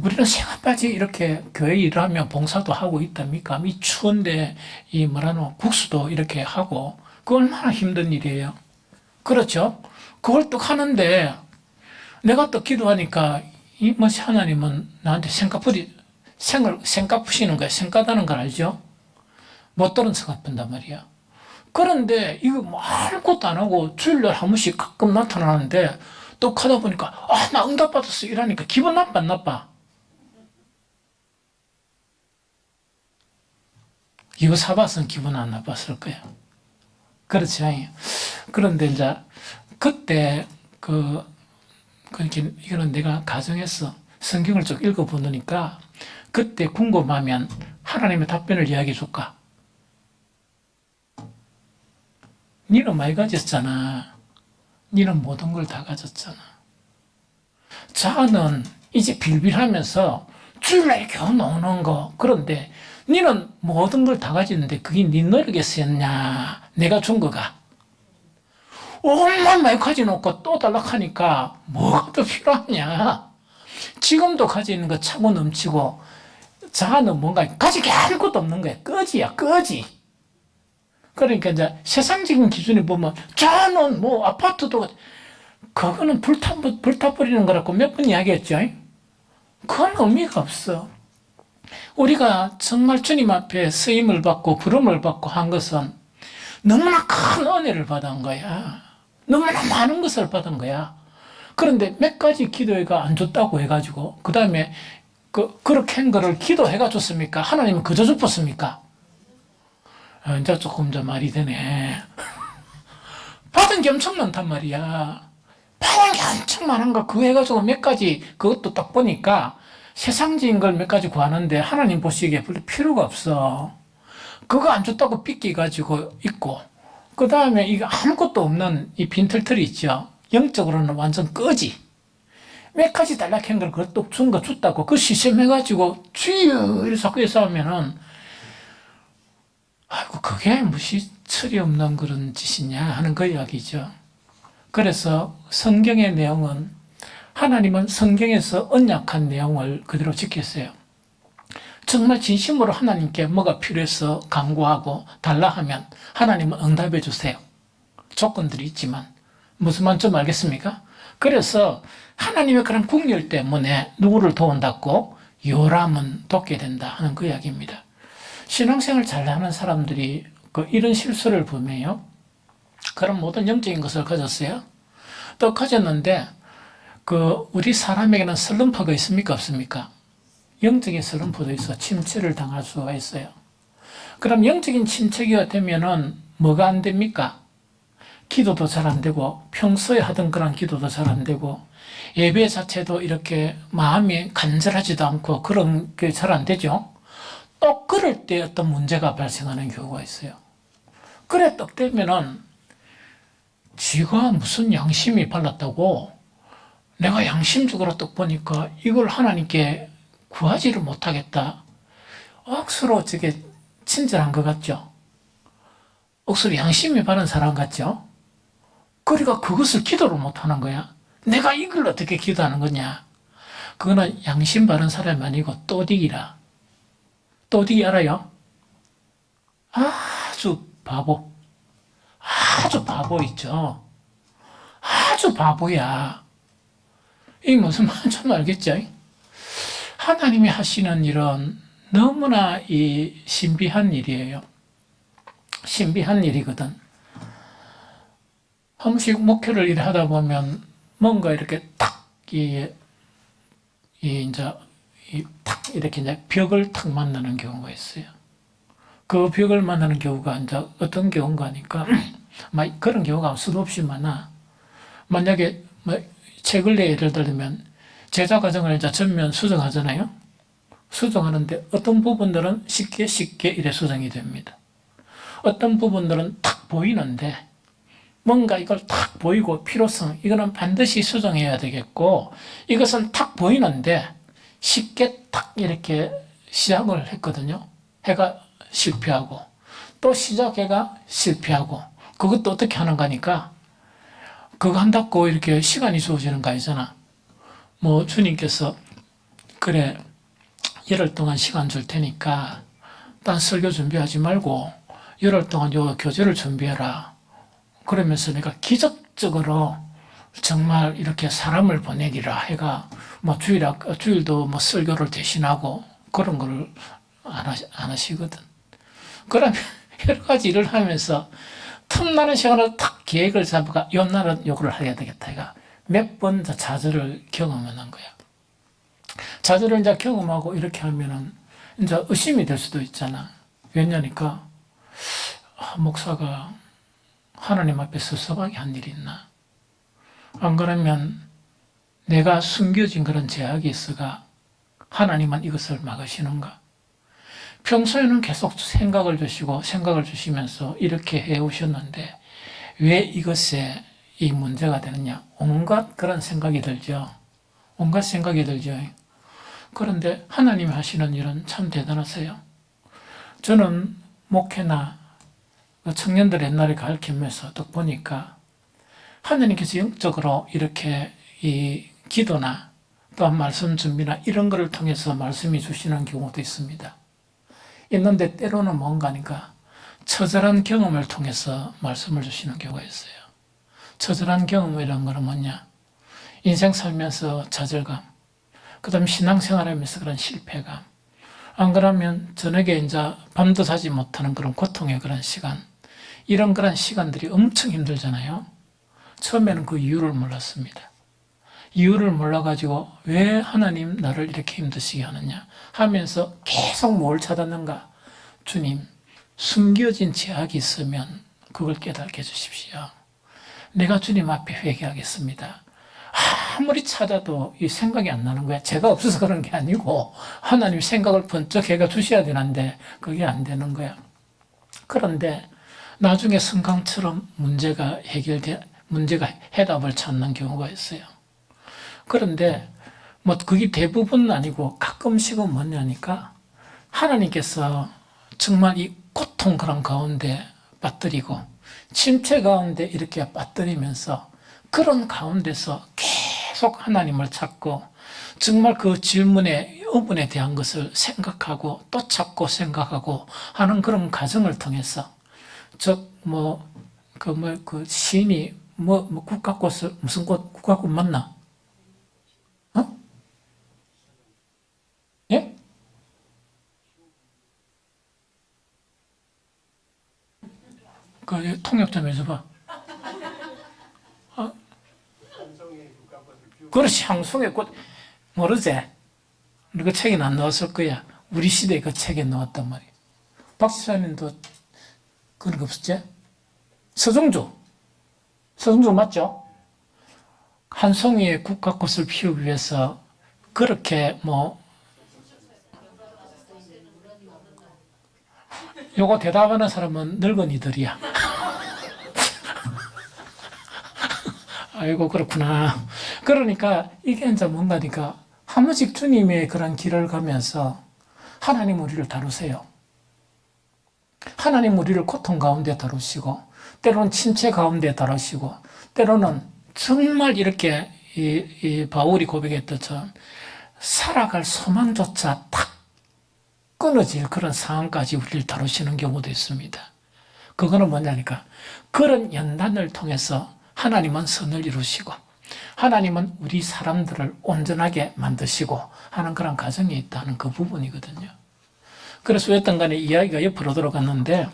우리는 생각까지 이렇게 교회 일을 하며 봉사도 하고 있답니까? 이 추운데 국수도 이렇게 하고 그 얼마나 힘든 일이에요. 그렇죠? 그걸 또 하는데 내가 또 기도하니까 하나님은 나한테 생각 푸시는 거야. 생각하는 걸 알죠? 못 들은 생각 푼단 말이야. 그런데 이거 아무것도 안 하고 주일날 한 번씩 가끔 나타나는데 또 가다 보니까 나 응답받았어 이러니까 기분 나빠 안 나빠? 이거 사봤으면 기분 안 나빴을 거야. 그렇지 않아요? 그런데 이제 그때 이거는 내가 가정에서 성경을 쭉 읽어보니까 그때 궁금하면 하나님의 답변을 이야기해 줄까? 니는 많이 가졌잖아. 니는 모든 걸 다 가졌잖아. 자는 이제 빌빌하면서 주일날 겨우 나오는 거. 그런데 니는 모든 걸 다 가졌는데 그게 네 노력에 쓰였냐? 내가 준 거가. 얼마나 많이 가져놓고 또 달라고 하니까 뭐가 더 필요하냐? 지금도 가지고 있는 거 차고 넘치고 자는 뭔가 가지게 아무것도 없는 거야. 꺼지야, 꺼지. 그러니까 이제 세상적인 기준에 보면 자는 아파트도 그거는 불타버리는 거라고 몇 번 이야기했죠. 그건 의미가 없어. 우리가 정말 주님 앞에 쓰임을 받고 부름을 받고 한 것은 너무나 큰 은혜를 받은 거야. 너무나 많은 것을 받은 거야. 그런데 몇 가지 기도회가 안 줬다고 해가지고 그 다음에 그렇게 한 거를 기도해가 줬습니까? 하나님은 그저 줬습니까? 이제 조금 더 말이 되네. 받은 게 엄청 많단 말이야. 받은 게 엄청 많은 거 그거 해가지고 몇 가지 그것도 딱 보니까 세상적인 걸 몇 가지 구하는데 하나님 보시기에 별로 필요가 없어. 그거 안 줬다고 삐끼가지고 있고 그 다음에 이거 아무것도 없는 이 빈털털이 있죠. 영적으로는 완전 꺼지. 몇 가지 달락한 걸 그것도 준 거 줬다고 그 시샘해가지고 주여 이래서 학교에서 하면은 아이고 그게 무시 철이 없는 그런 짓이냐 하는 그 이야기죠. 그래서 성경의 내용은 하나님은 성경에서 언약한 내용을 그대로 지켰어요. 정말 진심으로 하나님께 뭐가 필요해서 간구하고 달라 하면 하나님은 응답해 주세요. 조건들이 있지만 무슨 말인지 좀 알겠습니까? 그래서 하나님의 그런 국률 때문에 누구를 도운다고 요람은 돕게 된다 하는 그 이야기입니다. 신앙생활 잘하는 사람들이 이런 실수를 보면요. 그런 모든 영적인 것을 가졌어요. 또 가졌는데 우리 사람에게는 슬럼프가 있습니까 없습니까? 영적인 슬럼프도 있어. 침체를 당할 수가 있어요. 그럼 영적인 침체기가 되면은 뭐가 안 됩니까? 기도도 잘 안 되고, 평소에 하던 그런 기도도 잘 안 되고, 예배 자체도 이렇게 마음이 간절하지도 않고 그런 게 잘 안 되죠. 또 그럴 때 어떤 문제가 발생하는 경우가 있어요. 그래 떡 되면은 지가 무슨 양심이 발랐다고 내가 양심적으로 떡 보니까 이걸 하나님께 구하지를 못하겠다. 억수로 저게 친절한 것 같죠? 억수로 양심이 바른 사람 같죠? 그러니까 그것을 기도를 못하는 거야. 내가 이걸 어떻게 기도하는 거냐? 그거는 양심 바른 사람이 아니고 또디기라. 또디기 알아요? 아주 바보. 아주 바보 있죠? 아주 바보야. 이게 무슨 말인지 좀 알겠죠? 하나님이 하시는 일은 너무나 이 신비한 일이에요. 신비한 일이거든. 한 번씩 목회를 일을 하다 보면 뭔가 이렇게 탁, 탁, 이렇게 이제 벽을 탁 만나는 경우가 있어요. 그 벽을 만나는 경우가 이제 어떤 경우가 하니까, 막 그런 경우가 수도 없이 많아. 만약에 뭐 책을 예를 들면 제작 과정을 이제 전면 수정하잖아요. 수정하는데 어떤 부분들은 쉽게 이래 수정이 됩니다. 어떤 부분들은 탁 보이는데 뭔가 이걸 탁 보이고 필요성, 이거는 반드시 수정해야 되겠고, 이것은 탁 보이는데 쉽게 탁 이렇게 시작을 했거든요. 해가 실패하고, 또 시작해가 실패하고, 그것도 어떻게 하는가 하니까, 그거 한다고 이렇게 시간이 주어지는 거 아니잖아. 뭐, 주님께서, 그래, 열흘 동안 시간 줄 테니까, 딴 설교 준비하지 말고, 열흘 동안 요 교재를 준비해라. 그러면서 내가 기적적으로 정말 이렇게 사람을 보내리라 해가 뭐 주일도 뭐 설교를 대신하고 그런 거를 안 하시거든. 그러면 여러 가지 일을 하면서 틈나는 시간을 탁 계획을 잡아가 요 날은 요거를 해야 되겠다 해가 몇 번 좌절을 경험하는 거야. 좌절을 이제 경험하고 이렇게 하면은 이제 의심이 될 수도 있잖아. 왜냐니까 목사가 하나님 앞에 서서하게 한 일이 있나? 안 그러면 내가 숨겨진 그런 제약이 있어가 하나님만 이것을 막으시는가? 평소에는 계속 생각을 주시면서 이렇게 해오셨는데 왜 이것에 이 문제가 되느냐? 온갖 그런 생각이 들죠. 온갖 생각이 들죠. 그런데 하나님이 하시는 일은 참 대단하세요. 저는 목회나 청년들 옛날에 가르치면서 또 보니까 하나님께서 영적으로 이렇게 이 기도나 또한 말씀 준비나 이런 거를 통해서 말씀이 주시는 경우도 있습니다. 있는데 때로는 뭔가니까 처절한 경험을 통해서 말씀을 주시는 경우가 있어요. 처절한 경험이라는 거는 뭐냐? 인생 살면서 좌절감, 그 다음 신앙생활하면서 그런 실패감, 안 그러면 저녁에 이제 밤도 자지 못하는 그런 고통의 그런 시간, 이런 그런 시간들이 엄청 힘들잖아요. 처음에는 그 이유를 몰랐습니다. 이유를 몰라가지고 왜 하나님 나를 이렇게 힘드시게 하느냐 하면서 계속 뭘 찾았는가? 주님, 숨겨진 제약이 있으면 그걸 깨닫게 해주십시오. 내가 주님 앞에 회개하겠습니다. 아무리 찾아도 이 생각이 안 나는 거야. 제가 없어서 그런 게 아니고 하나님 생각을 번쩍 해가 주셔야 되는데 그게 안 되는 거야. 그런데 나중에 성강처럼 문제가 해답을 찾는 경우가 있어요. 그런데 뭐 그게 대부분은 아니고 가끔씩은 뭐냐니까 하나님께서 정말 이 고통 그런 가운데 빠뜨리고 침체 가운데 이렇게 빠뜨리면서 그런 가운데서 계속 하나님을 찾고 정말 그 질문의 의문에 대한 것을 생각하고 또 찾고 생각하고 하는 그런 과정을 통해서 그 시인이 국화꽃을 무슨 국화꽃 맞나? 어? 예? 그 통역 좀 해줘봐. 어? 그렇지, 향송의 꽃 모르지? 그 책에 안 나왔을 거야. 우리 시대에 그 책에 나왔단 말이야. 박 지사님도 그런 거 없었지? 서정주 맞죠? 한 송이의 국화꽃을 피우기 위해서 그렇게 요거 대답하는 사람은 늙은이들이야. 아이고 그렇구나. 그러니까 이게 이제 뭔가니까 한 번씩 주님의 그런 길을 가면서 하나님 우리를 다루세요. 하나님 우리를 고통 가운데 다루시고 때로는 침체 가운데 다루시고 때로는 정말 이렇게 이 바울이 고백했던 살아갈 소망조차 탁 끊어질 그런 상황까지 우리를 다루시는 경우도 있습니다. 그거는 뭐냐니까 그런 연단을 통해서 하나님은 선을 이루시고 하나님은 우리 사람들을 온전하게 만드시고 하는 그런 과정이 있다는 그 부분이거든요. 그래서 어떤 간에 이야기가 옆으로 돌아갔는데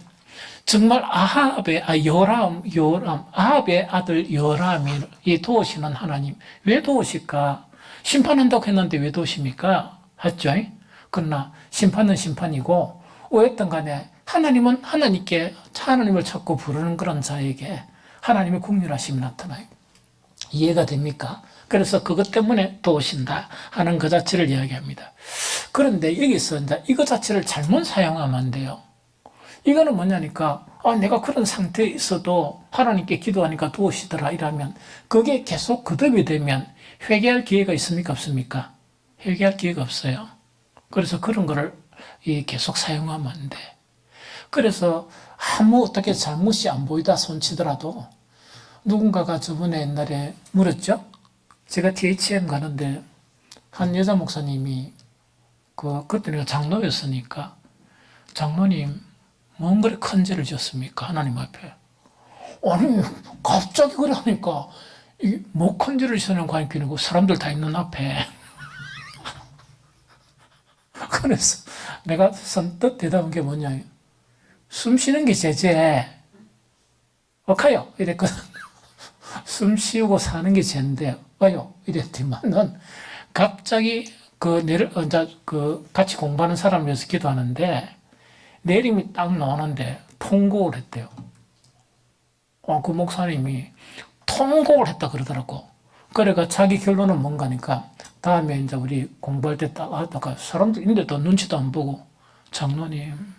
정말 아합의 아합의 아들 요람이 도우시는 하나님 왜 도우실까? 심판한다고 했는데 왜 도우십니까? 했죠. 그러나 심판은 심판이고 어쨌든 간에 하나님은 하나님을 찾고 부르는 그런 자에게 하나님의 긍휼하심이 나타나요. 이해가 됩니까? 그래서 그것 때문에 도우신다 하는 그 자체를 이야기합니다. 그런데 여기서 이제 이거 자체를 잘못 사용하면 안 돼요. 이거는 뭐냐니까 내가 그런 상태에 있어도 하나님께 기도하니까 도우시더라 이러면 그게 계속 거듭이 되면 회개할 기회가 있습니까? 없습니까? 회개할 기회가 없어요. 그래서 그런 거를 계속 사용하면 안 돼. 그래서 아무 어떻게 잘못이 안 보이다 손치더라도 누군가가 저번에 옛날에 물었죠. 제가 THM 가는데 한 여자 목사님이 그때 내가 장로였으니까 장로님 뭔 그리 큰 죄를 지었습니까? 하나님 앞에. 아니 갑자기 그러니까 뭐 큰 죄를 지는 관계이고 사람들 다 있는 앞에. 그래서 내가 선뜻 대답한 게 뭐냐. 숨 쉬는 게 죄지. 어카요. 이랬거든. 숨 쉬고 사는 게 죄인데, 와요. 이랬더니만은 갑자기 같이 공부하는 사람을 위해서 기도하는데, 내림이 딱 나오는데 통곡을 했대요. 그 목사님이 통곡을 했다 그러더라고. 그래가 자기 결론은 뭔가니까 다음에 이제 우리 공부할 때 딱 하다가 사람들 있는데도 눈치도 안 보고 장로님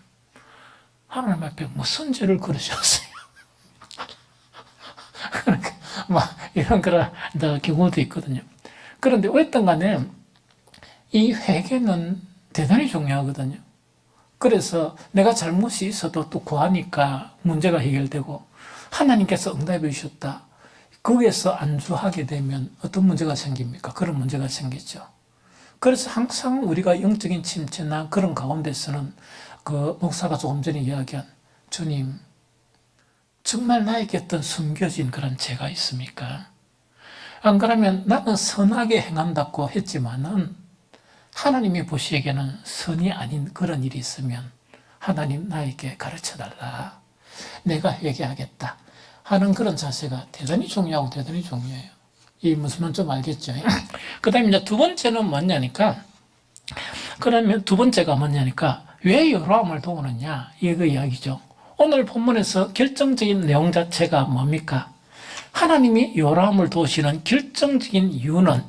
하나님 앞에 무슨 죄를 그러셨어요? 그러니까 막 이런 그런 경우도 있거든요. 그런데 어쨌든 간에 이 회개는 대단히 중요하거든요. 그래서 내가 잘못이 있어도 또 구하니까 문제가 해결되고 하나님께서 응답해 주셨다. 거기에서 안주하게 되면 어떤 문제가 생깁니까? 그런 문제가 생기죠. 그래서 항상 우리가 영적인 침체나 그런 가운데서는 그 목사가 조금 전에 이야기한 주님, 정말 나에게 어떤 숨겨진 그런 죄가 있습니까? 안 그러면 나는 선하게 행한다고 했지만은 하나님이 보시기에는 선이 아닌 그런 일이 있으면 하나님 나에게 가르쳐달라. 내가 회개하겠다 하는 그런 자세가 대단히 중요하고 대단히 중요해요. 이 무슨 말인지 좀 알겠죠? 그 다음에 이제 두 번째는 뭐냐니까, 그러면 두 번째가 뭐냐니까, 왜 요람을 도우느냐? 이거 이야기죠. 오늘 본문에서 결정적인 내용 자체가 뭡니까? 하나님이 요람을 도우시는 결정적인 이유는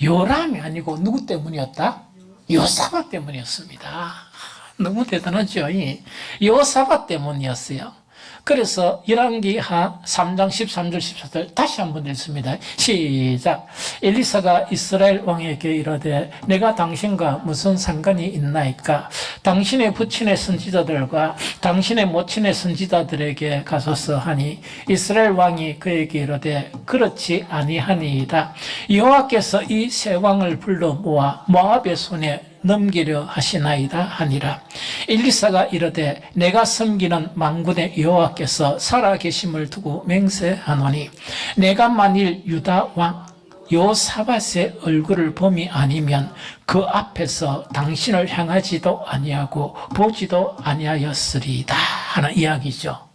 요람이 아니고 누구 때문이었다? 요사밧 때문이었습니다. 너무 대단하죠? 요사밧 때문이었어요. 그래서 열왕기하 3장 13절 14절 다시 한번 읽습니다. 시작. 엘리사가 이스라엘 왕에게 이르되 내가 당신과 무슨 상관이 있나이까? 당신의 부친의 선지자들과 당신의 모친의 선지자들에게 가소서 하니 이스라엘 왕이 그에게 이르되 그렇지 아니하니이다. 여호와께서 이 세 왕을 불러 모아 모압의 손에 넘기려 하시나이다 하니라. 엘리사가 이르되 내가 섬기는 만군의 여호와께서 살아계심을 두고 맹세하노니 내가 만일 유다 왕 여호사밧의 얼굴을 봄이 아니면 그 앞에서 당신을 향하지도 아니하고 보지도 아니하였으리이다 하는 이야기죠.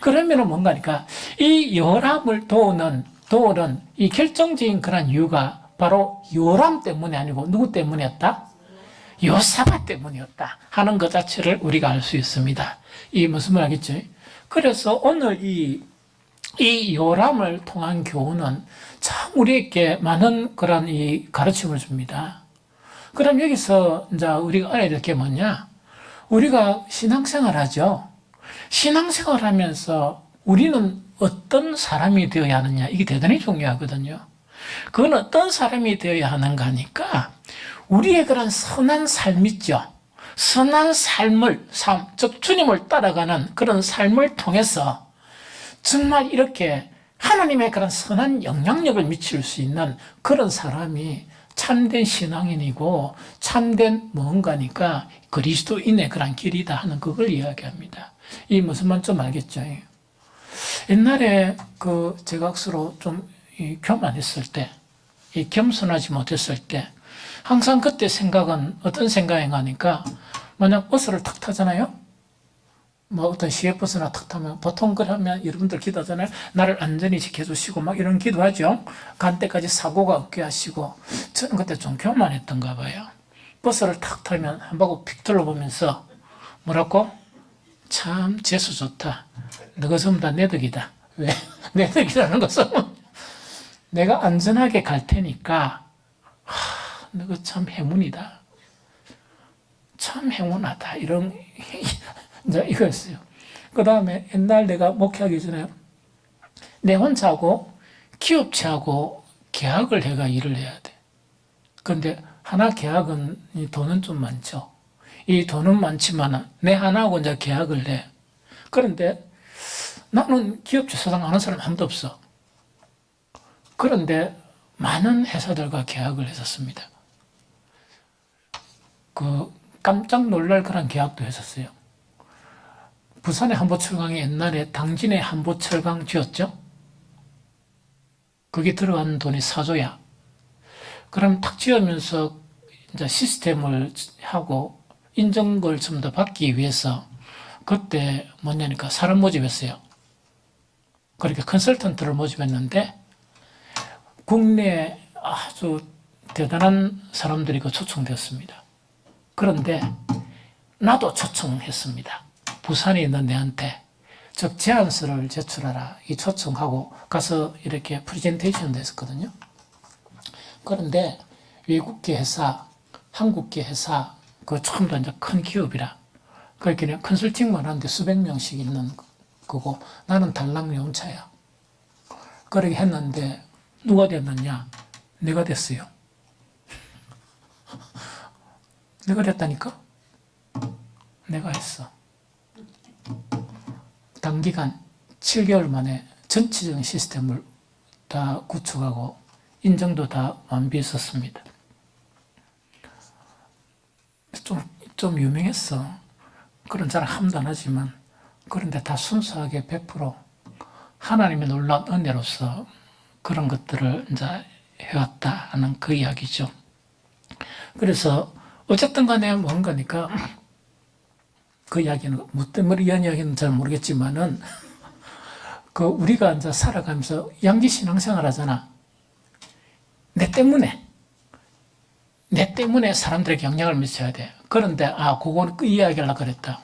그러면은 뭔가니까 이 요람을 도우는 이 결정적인 그런 이유가 바로 요람 때문이 아니고 누구 때문이었다? 요사바 때문이었다 하는 것 자체를 우리가 알 수 있습니다. 이 무슨 말 알겠죠? 그래서 오늘 이 요람을 통한 교훈은 참 우리에게 많은 그런 이 가르침을 줍니다. 그럼 여기서 이제 우리가 알아야 될 게 뭐냐? 우리가 신앙생활 하죠. 신앙생활 하면서 우리는 어떤 사람이 되어야 하느냐? 이게 대단히 중요하거든요. 그건 어떤 사람이 되어야 하는가 하니까 우리의 그런 선한 삶 있죠. 선한 삶, 즉 주님을 따라가는 그런 삶을 통해서 정말 이렇게 하나님의 그런 선한 영향력을 미칠 수 있는 그런 사람이 참된 신앙인이고 참된 무언가니까 그리스도인의 그런 길이다 하는 그걸 이야기합니다. 이 무슨 말 좀 알겠죠? 옛날에 그 제가 스스로 좀 교만했을 때, 겸손하지 못했을 때 항상 그때 생각은 어떤 생각인가 하니까 만약 버스를 탁 타잖아요. 뭐 어떤 시외버스나 탁 타면 보통 그러면 여러분들 기도하잖아요. 나를 안전히 지켜주시고 막 이런 기도하죠. 간 때까지 사고가 없게 하시고. 저는 그때 좀 교만했던가 봐요. 버스를 탁 타면 한 바퀴 픽 둘러보면서 뭐라고? 참 재수 좋다. 너가 전부 다 내 덕이다. 왜? 내 덕이라는 것은 내가 안전하게 갈 테니까 너가 참 행운이다. 참 행운하다. 이런 이제 이거였어요. 그 다음에 옛날 내가 목회하기 전에 내 혼자하고 기업체하고 계약을 해가 일을 해야 돼. 근데 하나 계약은 돈은 좀 많죠. 이 돈은 많지만 내 하나하고 이제 계약을 해. 그런데 나는 기업체 사장 아는 사람 아무도 없어. 그런데 많은 회사들과 계약을 했었습니다. 그 깜짝 놀랄 그런 계약도 했었어요. 부산의 한보철강이 옛날에 당진의 한보철강 지었죠? 거기 들어간 돈이 4조야. 그럼 탁 지으면서 이제 시스템을 하고 인증을 좀 더 받기 위해서 그때 뭐냐니까 사람 모집했어요. 그렇게 컨설턴트를 모집했는데 국내 아주 대단한 사람들이 초청되었습니다. 그런데 나도 초청했습니다. 부산에 있는 내한테 즉 제안서를 제출하라 이 초청하고 가서 이렇게 프레젠테이션도 했었거든요. 그런데 외국계 회사, 한국계 회사 그 전부 다 이제 큰 기업이라 그렇게 그냥 컨설팅만 하는데 수백 명씩 있는 거고 나는 달랑 연차야. 그렇게 했는데 누가 됐느냐? 내가 됐어요. 내가 됐다니까? 내가 했어. 단기간 7개월 만에 전체적인 시스템을 다 구축하고 인정도 다 완비했었습니다. 좀 유명했어. 그런 자랑 함도 안 하지만 그런데 다 순수하게 100% 하나님의 놀라운 은혜로서 그런 것들을 이제 해왔다 하는 그 이야기죠. 그래서 어쨌든 간에 뭔가니까 그 이야기는 뭐 때문에 이런 이야기는 잘 모르겠지만은 그 우리가 이제 살아가면서 양지 신앙생활 하잖아. 내 때문에 사람들에게 영향을 미쳐야 돼. 그런데 그거는 그 이야기하려고 그랬다.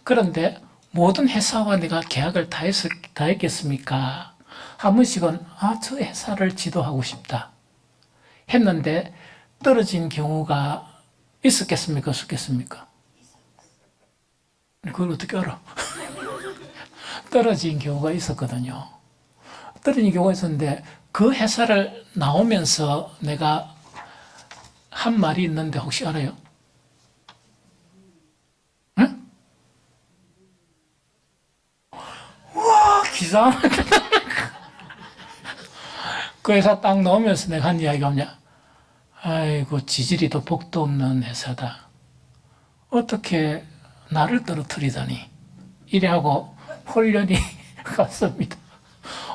그런데 모든 회사와 내가 계약을 다 했겠습니까? 한 번씩은 저 회사를 지도하고 싶다 했는데 떨어진 경우가 있었겠습니까? 없었겠습니까? 그걸 어떻게 알아? 떨어진 경우가 있었거든요. 떨어진 경우가 있었는데 그 회사를 나오면서 내가 한 말이 있는데 혹시 알아요? 응? 와, 기사. 그 회사 딱 나오면서 내가 한 이야기가 뭐냐? 아이고, 지지리도 복도 없는 회사다. 어떻게 나를 떨어뜨리다니. 이래하고 홀련히 갔습니다.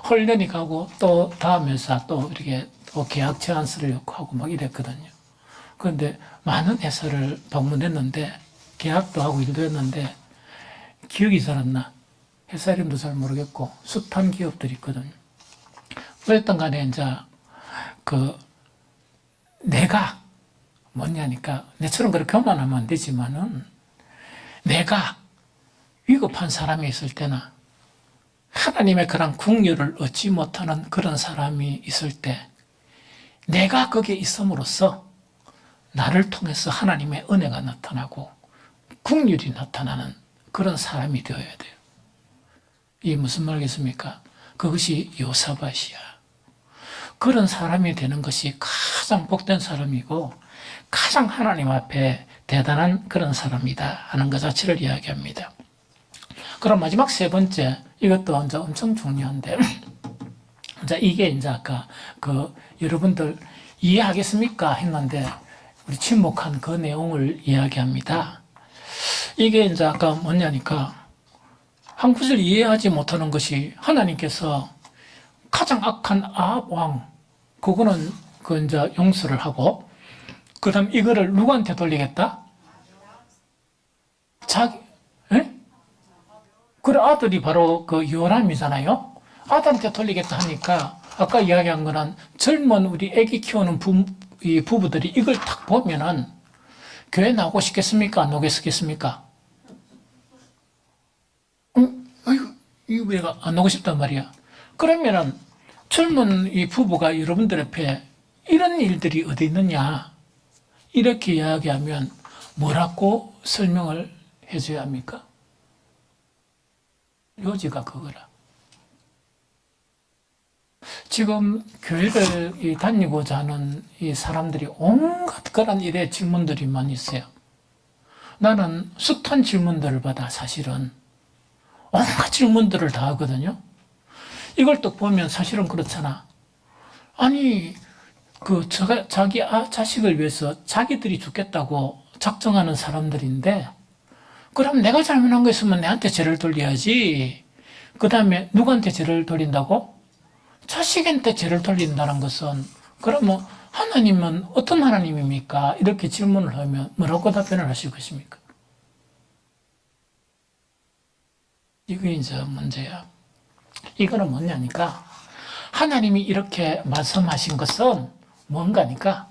홀련히 가고 또 다음 회사 또 이렇게 또 계약 제안서를 요구하고 막 이랬거든요. 그런데 많은 회사를 방문했는데 계약도 하고 일도 했는데 기억이 잘 안 나. 회사 이름도 잘 모르겠고 숱한 기업들이 있거든요. 어쨌든 간에 이제 내가 뭐냐니까, 내처럼 그렇게 교만하면 안 되지만은, 내가 위급한 사람이 있을 때나, 하나님의 그런 긍휼을 얻지 못하는 그런 사람이 있을 때, 내가 거기에 있음으로써 나를 통해서 하나님의 은혜가 나타나고 긍휼이 나타나는 그런 사람이 되어야 돼요. 이게 무슨 말이겠습니까? 그것이 요사밭이야. 그런 사람이 되는 것이 가장 복된 사람이고 가장 하나님 앞에 대단한 그런 사람이다 하는 것 자체를 이야기합니다. 그럼 마지막 세 번째, 이것도 이제 엄청 중요한데, 이제 이게 이제 아까 여러분들 이해하겠습니까? 했는데, 우리 침묵한 그 내용을 이야기합니다. 이게 이제 아까 뭐냐니까, 한 구절 이해하지 못하는 것이 하나님께서 가장 악한 아합 왕, 그거는 이제 용서를 하고, 그 다음 이거를 누구한테 돌리겠다? 자기, 예? 그래, 아들이 바로 그 요람이잖아요? 아들한테 돌리겠다 하니까, 아까 이야기한 거는 젊은 우리 애기 키우는 이 부부들이 이걸 딱 보면은, 교회 나오고 싶겠습니까? 안 나오고 싶겠습니까? 아이고, 이거 왜 안 나오고 싶단 말이야? 그러면은, 젊은 이 부부가 여러분들 앞에 이런 일들이 어디 있느냐? 이렇게 이야기하면 뭐라고 설명을 해줘야 합니까? 요지가 그거라. 지금 교회를 다니고자 하는 이 사람들이 온갖 그런 일에 질문들이 많이 있어요. 나는 숱한 질문들을 받아 사실은. 온갖 질문들을 다 하거든요. 이걸 또 보면 사실은 그렇잖아. 아니, 자기 자식을 위해서 자기들이 죽겠다고 작정하는 사람들인데, 그럼 내가 잘못한 거 있으면 내한테 죄를 돌려야지. 그 다음에 누구한테 죄를 돌린다고? 자식한테 죄를 돌린다는 것은, 그러면 하나님은 어떤 하나님입니까? 이렇게 질문을 하면 뭐라고 답변을 하실 것입니까? 이게 이제 문제야. 이거는 뭐냐니까, 하나님이 이렇게 말씀하신 것은 뭔가니까,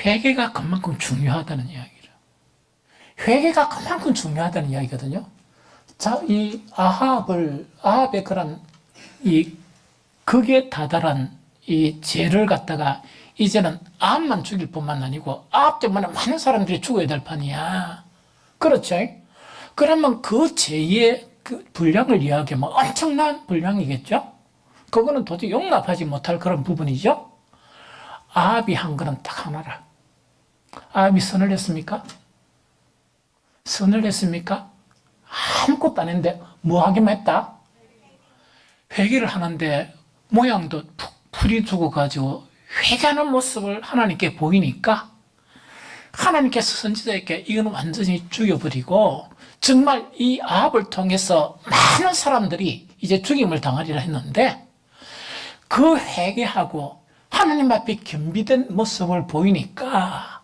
회개가 그만큼 중요하다는 이야기죠. 회개가 그만큼 중요하다는 이야기거든요. 자, 이 아합의 그런, 극에 다다란 이 죄를 갖다가, 이제는 아합만 죽일 뿐만 아니고, 아합 때문에 많은 사람들이 죽어야 될 판이야. 그렇죠? 그러면 그 죄의 그 분량을 이야기하면 엄청난 분량이겠죠? 그거는 도저히 용납하지 못할 그런 부분이죠? 아합이 한 거는 딱 하나라. 아합이 선을 했습니까? 선을 했습니까? 아무것도 안 했는데 뭐 하기만 했다? 회개를 하는데 모양도 풀이 죽어가지고 회개하는 모습을 하나님께 보이니까 하나님께서 선지자에게 이건 완전히 죽여버리고 정말 이 아합을 통해서 많은 사람들이 이제 죽임을 당하리라 했는데 그 회개하고 하나님 앞에 겸비된 모습을 보이니까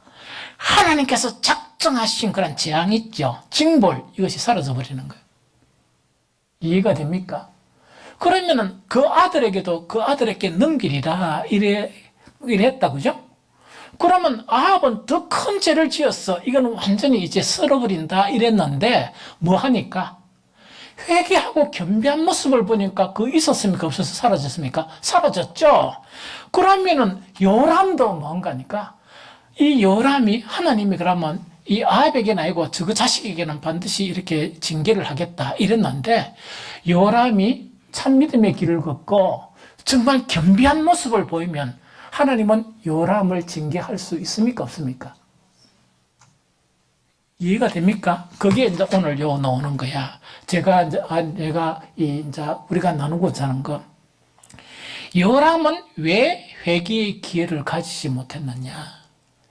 하나님께서 작정하신 그런 재앙이 있죠. 징벌, 이것이 사라져 버리는 거예요. 이해가 됩니까? 그러면은 그 아들에게도 그 아들에게 넘기리라 이랬다, 그죠? 그러면 아합은 더 큰 죄를 지었어. 이거는 완전히 이제 썰어버린다 이랬는데 뭐 하니까? 회개하고 겸비한 모습을 보니까 그 있었습니까? 없어서 사라졌습니까? 사라졌죠? 그러면은 요람도 뭔가니까? 이 요람이 하나님이 그러면 이 아합에게는 아니고 저 자식에게는 반드시 이렇게 징계를 하겠다 이랬는데 요람이 참믿음의 길을 걷고 정말 겸비한 모습을 보이면 하나님은 요람을 징계할 수 있습니까? 없습니까? 이해가 됩니까? 그게 이제 오늘 나오는 거야. 내가 우리가 나누고자 하는 거. 요람은 왜 회개의 기회를 가지지 못했느냐?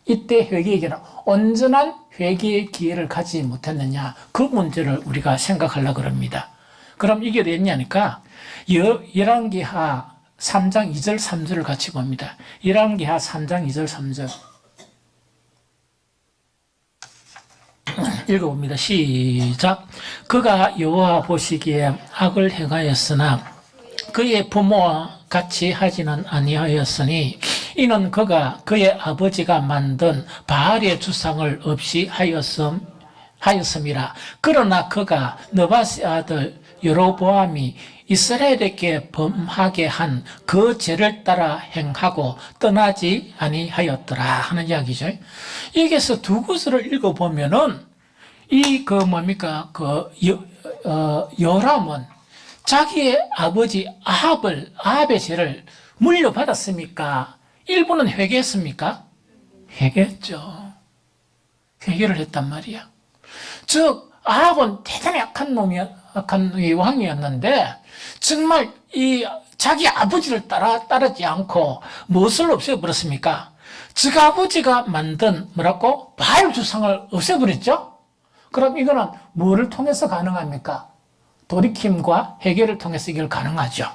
이때 회개의 기회는 온전한 회개의 기회를 가지지 못했느냐? 그 문제를 우리가 생각하려고 합니다. 그럼 이게 됐냐니까 열왕기하 3장 2절 3절을 같이 봅니다. 열왕기하 3장 2절 3절 읽어봅니다. 시작. 그가 여호와 보시기에 악을 행하였으나 그의 부모와 같이 하지는 아니하였으니 이는 그가 그의 아버지가 만든 바알의 주상을 없이 하였음이라. 그러나 그가 느바스의 아들 여로보암이 이스라엘에게 범하게 한 그 죄를 따라 행하고 떠나지 아니하였더라 하는 이야기죠. 여기서 두 구절을 읽어보면은 요람은 자기의 아버지 아합의 죄를 물려받았습니까? 일부는 회개했습니까? 회개했죠. 회개를 했단 말이야. 즉 아합은 대단히 악한 왕이었는데 정말 자기 아버지를 따르지 않고 무엇을 없애버렸습니까? 즉 아버지가 만든 바알 주상을 없애버렸죠? 그럼 이거는 뭐를 통해서 가능합니까? 돌이킴과 회개를 통해서 이걸 가능하죠.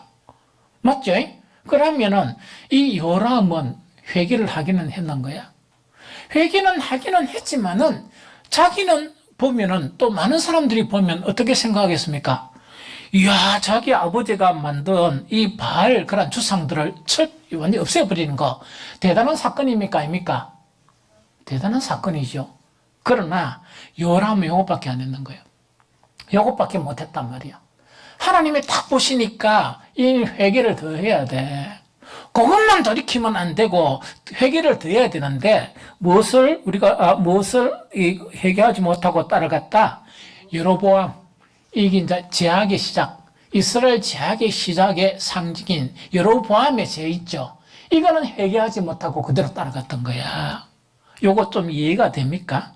맞죠? 그러면은 이 요람은 회개를 하기는 했는 거야. 회개는 하기는 했지만은 자기는 보면은 또 많은 사람들이 보면 어떻게 생각하겠습니까? 이야, 자기 아버지가 만든 이 바알 그런 주상들을 완전히 없애버리는 거 대단한 사건입니까? 아닙니까? 대단한 사건이죠. 그러나 요람은 요것밖에 안 했는 거예요. 요것밖에 못했단 말이야. 하나님이 딱 보시니까 이 회개를 더 해야 돼. 그것만 돌이키면 안 되고 회개를 더 해야 되는데 무엇을 회개하지 못하고 따라갔다? 여로보암, 이게 이제 제약의 시작, 이스라엘 제약의 시작의 상징인 여로보암의 죄 있죠. 이거는 회개하지 못하고 그대로 따라갔던 거야. 요거 좀 이해가 됩니까?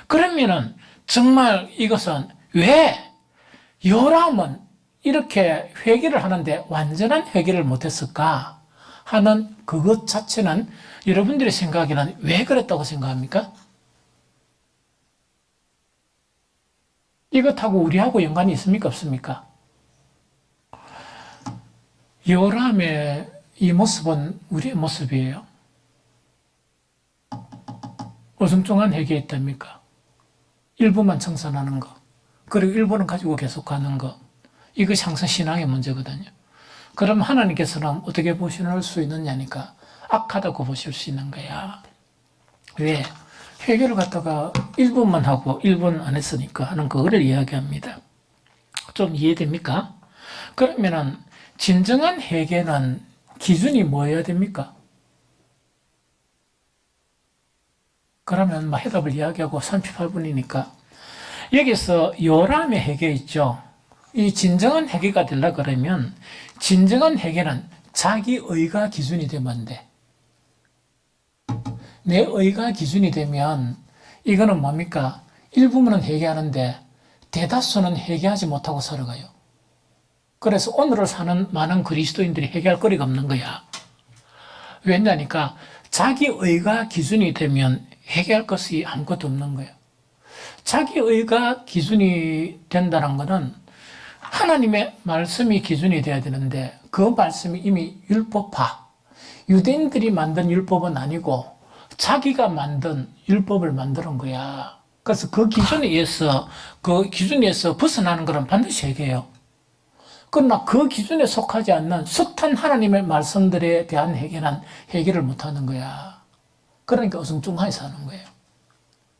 그러면은 정말 이것은 왜 요람은 이렇게 회개를 하는데 완전한 회개를 못했을까 하는 그것 자체는 여러분들의 생각에는 왜 그랬다고 생각합니까? 이것하고 우리하고 연관이 있습니까? 없습니까? 요람의 이 모습은 우리의 모습이에요. 어중쩡한 회개했답니까? 일부만 청산하는 거, 그리고 일부는 가지고 계속 가는 거, 이것이 항상 신앙의 문제거든요. 그럼 하나님께서는 어떻게 보실 수 있느냐니까 악하다고 보실 수 있는 거야. 왜? 회개를 갖다가 일부만 하고 일부는 안 했으니까 하는 그거를 이야기합니다. 좀 이해됩니까? 그러면은 진정한 회개는 기준이 뭐여야 됩니까? 그러면 해답을 이야기하고 38분이니까 여기서 요람의 회개 있죠. 이 진정한 회개가 되려 그러면 진정한 회개는 자기 의가 기준이 되면 안 돼. 내 의가 기준이 되면 이거는 뭡니까? 일부분은 회개하는데 대다수는 회개하지 못하고 살아가요. 그래서 오늘을 사는 많은 그리스도인들이 회개할 거리가 없는 거야. 왜냐니까 자기 의가 기준이 되면 회개할 것이 아무것도 없는 거예요. 자기 의가 기준이 된다는 것은 하나님의 말씀이 기준이 돼야 되는데 그 말씀이 이미 율법화, 유대인들이 만든 율법은 아니고 자기가 만든 율법을 만드는 거야. 그래서 그 기준에서 벗어나는 것은 반드시 회개해요. 그러나 그 기준에 속하지 않는 숱한 하나님의 말씀들에 대한 회개는 회개를 못하는 거야. 그러니까 어중중하게 사는 거예요.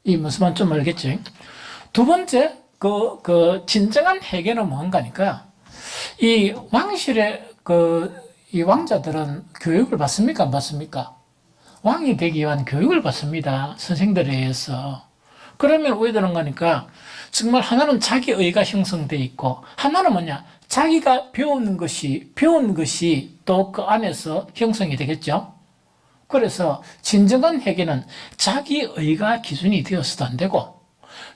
이 무슨 말인지 좀 알겠죠? 두 번째, 진정한 회개는 뭔가니까, 이 왕실의 이 왕자들은 교육을 받습니까? 안 받습니까? 왕이 되기 위한 교육을 받습니다. 선생들에 의해서. 그러면 왜 그런 거니까, 정말 하나는 자기 의가 형성되어 있고, 하나는 뭐냐? 자기가 배운 것이 또 그 안에서 형성이 되겠죠? 그래서 진정한 회개는 자기 의가 기준이 되어서도 안 되고,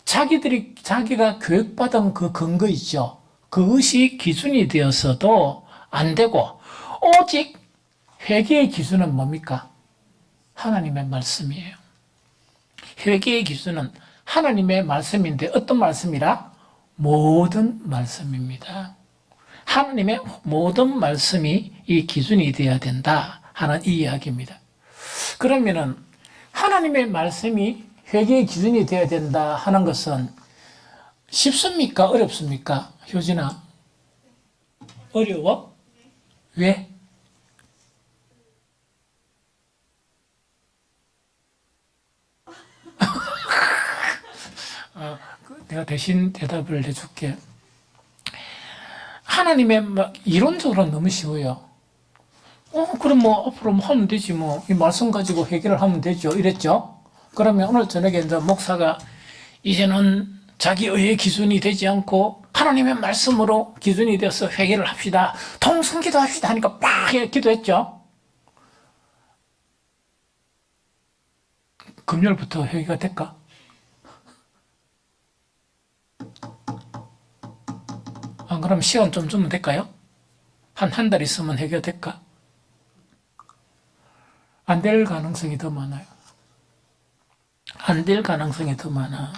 자기가 교육받은 그 근거 있죠? 그것이 기준이 되어서도 안 되고, 오직 회개의 기준은 뭡니까? 하나님의 말씀이에요. 회개의 기준은 하나님의 말씀인데 어떤 말씀이라? 모든 말씀입니다. 하나님의 모든 말씀이 이 기준이 되어야 된다 하는 이 이야기입니다. 그러면은 하나님의 말씀이 회개의 기준이 되어야 된다 하는 것은 쉽습니까? 어렵습니까? 효진아, 어려워? 왜? 내가 대신 대답을 해줄게. 하나님의 막 이론적으로는 너무 쉬워요. 그럼 뭐 앞으로 뭐 하면 되지 뭐. 이 말씀 가지고 해결을 하면 되죠. 이랬죠. 그러면 오늘 저녁에 이제 목사가 이제는 자기 의의 기준이 되지 않고 하나님의 말씀으로 기준이 되어서 회개를 합시다. 통성기도 합시다 하니까 빡 기도했죠. 금요일부터 회개가 될까? 안 그러면 시간 좀 주면 될까요? 한 달 있으면 해결될까? 안 될 가능성이 더 많아요. 안 될 가능성이 더 많아.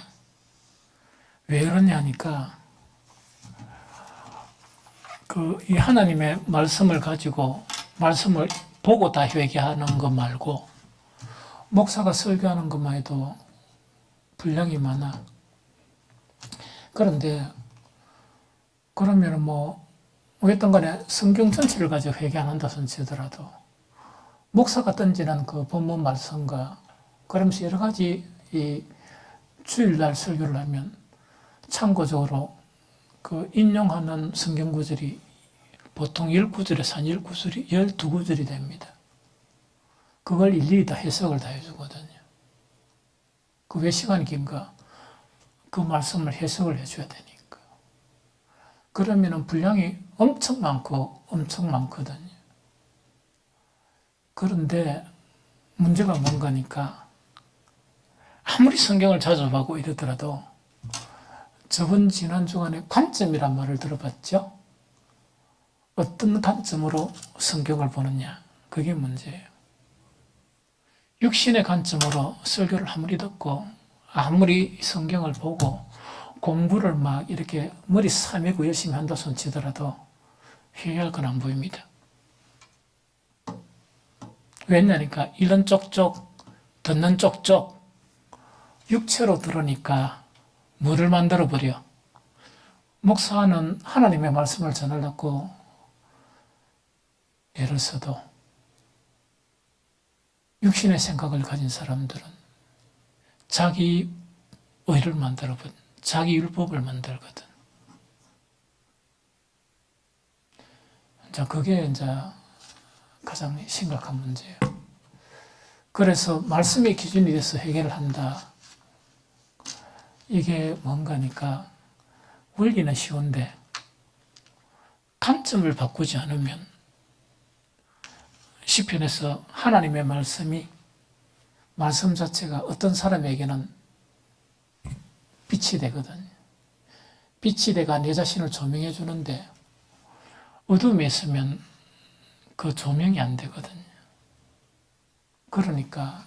왜 그러냐니까, 이 하나님의 말씀을 가지고, 말씀을 보고 다 회개하는 것 말고, 목사가 설교하는 것만 해도 분량이 많아. 그런데, 그러면 뭐, 어쨌든 간에 성경 전체를 가지고 회개 안 한다 손치더라도, 목사가 던지는 그 본문 말씀과, 그러면서 여러 가지 이 주일날 설교를 하면, 참고적으로 그 인용하는 성경 구절이 보통 10구절에서 한 12구절이 됩니다. 그걸 일일이 다 해석을 다 해주거든요. 그 왜 시간이 긴가? 그 말씀을 해석을 해줘야 되니까. 그러면은 분량이 엄청 많거든요. 그런데 문제가 뭔가니까 아무리 성경을 자주 보고 이러더라도 저번 지난 주간에 관점이란 말을 들어봤죠? 어떤 관점으로 성경을 보느냐? 그게 문제예요. 육신의 관점으로 설교를 아무리 듣고 아무리 성경을 보고 공부를 막 이렇게 머리 싸매고 열심히 한다 손치더라도 회개할 건 안 보입니다. 왜냐니까 이런 쪽쪽 듣는 쪽쪽 육체로 들으니까 뭐를 만들어버려? 목사는 하나님의 말씀을 전하려고 애를 써도 육신의 생각을 가진 사람들은 자기 의를 만들어버린, 자기 율법을 만들거든. 그게 이제 가장 심각한 문제예요. 그래서 말씀의 기준이 돼서 해결을 한다. 이게 뭔가니까 원리는 쉬운데 관점을 바꾸지 않으면 시편에서 하나님의 말씀 자체가 어떤 사람에게는 빛이 되거든요. 빛이 돼가 내 자신을 조명해 주는데 어둠에 있으면 그 조명이 안 되거든요. 그러니까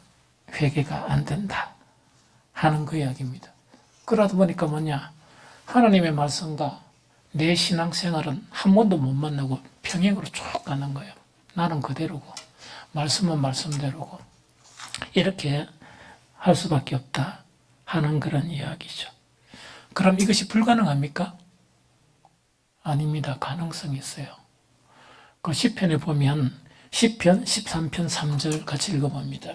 회개가 안 된다 하는 그 이야기입니다. 그러다 보니까 뭐냐? 하나님의 말씀과 내 신앙생활은 한 번도 못 만나고 평행으로 쭉 가는 거예요. 나는 그대로고 말씀은 말씀대로고 이렇게 할 수밖에 없다 하는 그런 이야기죠. 그럼 이것이 불가능합니까? 아닙니다. 가능성이 있어요. 그 시편에 보면 시편 13편 3절 같이 읽어봅니다.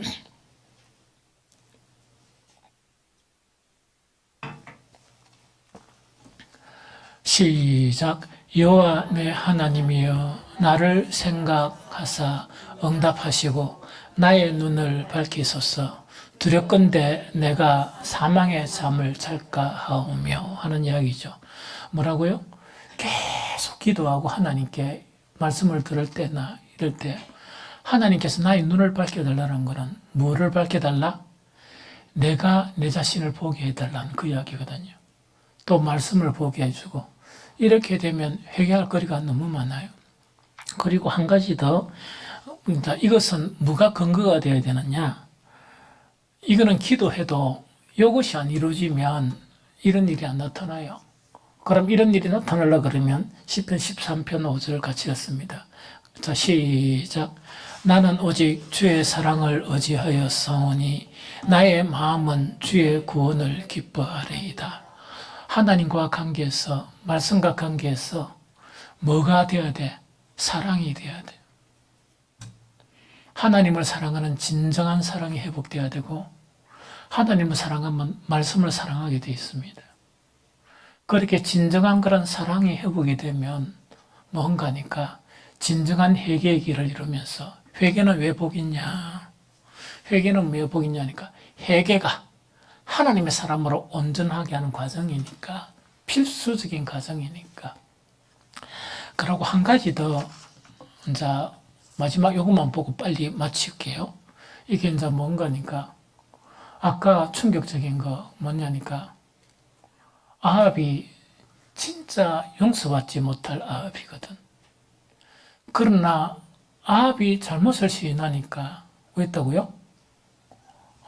시작. 여호와 내 하나님이여 나를 생각하사 응답하시고 나의 눈을 밝히소서. 두렵건대 내가 사망의 잠을 잘까 하오며 하는 이야기죠. 뭐라고요? 계속 기도하고 하나님께 말씀을 들을 때나 이럴 때 하나님께서 나의 눈을 밝혀달라는 것은 뭐를 밝혀달라? 내가 내 자신을 보게 해달라는 그 이야기거든요. 또 말씀을 보게 해주고 이렇게 되면 회개할 거리가 너무 많아요. 그리고 한 가지 더, 이것은 뭐가 근거가 되어야 되느냐? 이거는 기도해도 이것이 안 이루어지면 이런 일이 안 나타나요. 그럼 이런 일이 나타나려고 그러면 시편 13편 5절 같이 읽습니다. 자, 시작. 나는 오직 주의 사랑을 의지하여 싸우니 나의 마음은 주의 구원을 기뻐하리이다. 하나님과 관계에서, 말씀과 관계에서 뭐가 되어야 돼? 사랑이 되어야 돼. 하나님을 사랑하는 진정한 사랑이 회복되어야 되고 하나님을 사랑하면 말씀을 사랑하게 되어 있습니다. 그렇게 진정한 그런 사랑이 회복이 되면 뭔가니까 진정한 회개의 길을 이루면서 회개는 왜 복이냐? 회개는 왜 복이냐니까 회개가 하나님의 사람으로 온전하게 하는 과정이니까 필수적인 과정이니까. 그리고 한 가지 더 이제 마지막 요것만 보고 빨리 마칠게요. 이게 이제 뭔가니까 아까 충격적인 거 뭐냐니까 아합이 진짜 용서받지 못할 아합이거든. 그러나 아합이 잘못을 시인하니까 왜했다고요?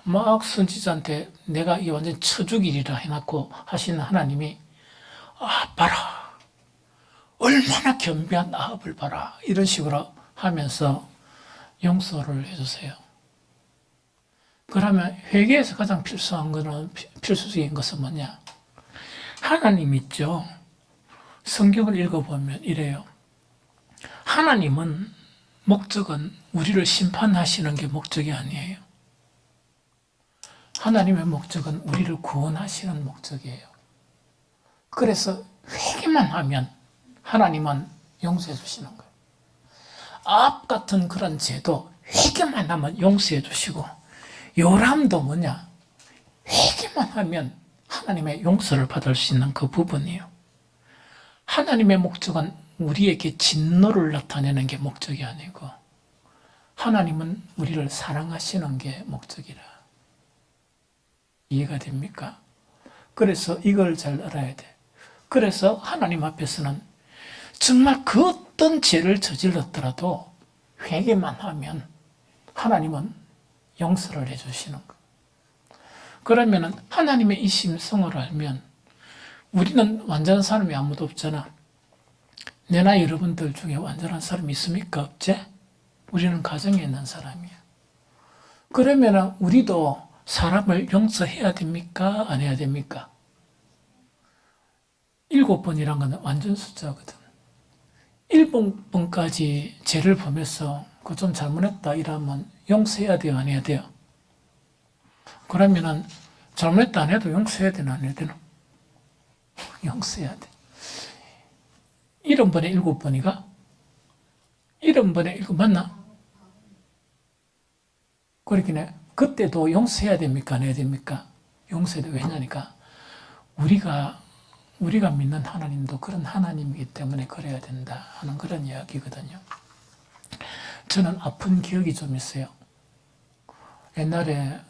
막 선지자한테 내가 이 완전 쳐죽이리라 해놓고 하시는 하나님이 봐라 얼마나 겸비한 아합을 봐라 이런 식으로 하면서 용서를 해주세요. 그러면 회개에서 가장 필수한 거는 필수적인 것은 뭐냐? 하나님 있죠. 성경을 읽어보면 이래요. 하나님은 목적은 우리를 심판하시는 게 목적이 아니에요. 하나님의 목적은 우리를 구원하시는 목적이에요. 그래서 회개만 하면 하나님은 용서해 주시는 거예요. 아합 같은 그런 죄도 회개만 하면 용서해 주시고 요람도 뭐냐? 회개만 하면 하나님의 용서를 받을 수 있는 그 부분이에요. 하나님의 목적은 우리에게 진노를 나타내는 게 목적이 아니고 하나님은 우리를 사랑하시는 게 목적이라. 이해가 됩니까? 그래서 이걸 잘 알아야 돼. 그래서 하나님 앞에서는 정말 그 어떤 죄를 저질렀더라도 회개만 하면 하나님은 용서를 해주시는 거예요. 그러면 하나님의 이 심성을 알면 우리는 완전한 사람이 아무도 없잖아. 내나 여러분들 중에 완전한 사람이 있습니까? 없지? 우리는 가정에 있는 사람이야. 그러면 우리도 사람을 용서해야 됩니까? 안 해야 됩니까? 7번이란 건 완전 숫자거든. 7번까지 죄를 범해서 그거 좀 잘못했다 이러면 용서해야 돼요? 안 해야 돼요? 그러면은 잘못했다 안 해도 용서해야 되나 안 해야 되나? 용서해야 돼. 70번에 7번이가? 70번에 7 맞나? 그렇긴 그때도 용서해야 됩니까? 안 해야 됩니까? 용서해야 돼. 왜냐니까 우리가 믿는 하나님도 그런 하나님이기 때문에 그래야 된다 하는 그런 이야기거든요. 저는 아픈 기억이 좀 있어요. 옛날에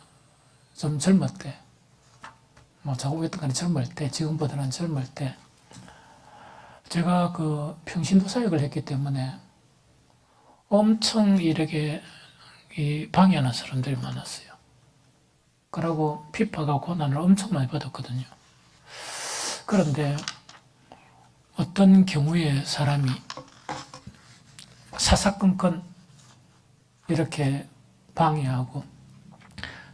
좀 젊을 때, 작업했던 간에 젊을 때, 지금보다는 젊을 때, 제가 그 평신도 사역을 했기 때문에 엄청 이렇게 방해하는 사람들이 많았어요. 그러고 비판과 고난을 엄청 많이 받았거든요. 그런데 어떤 경우에 사람이 사사건건 이렇게 방해하고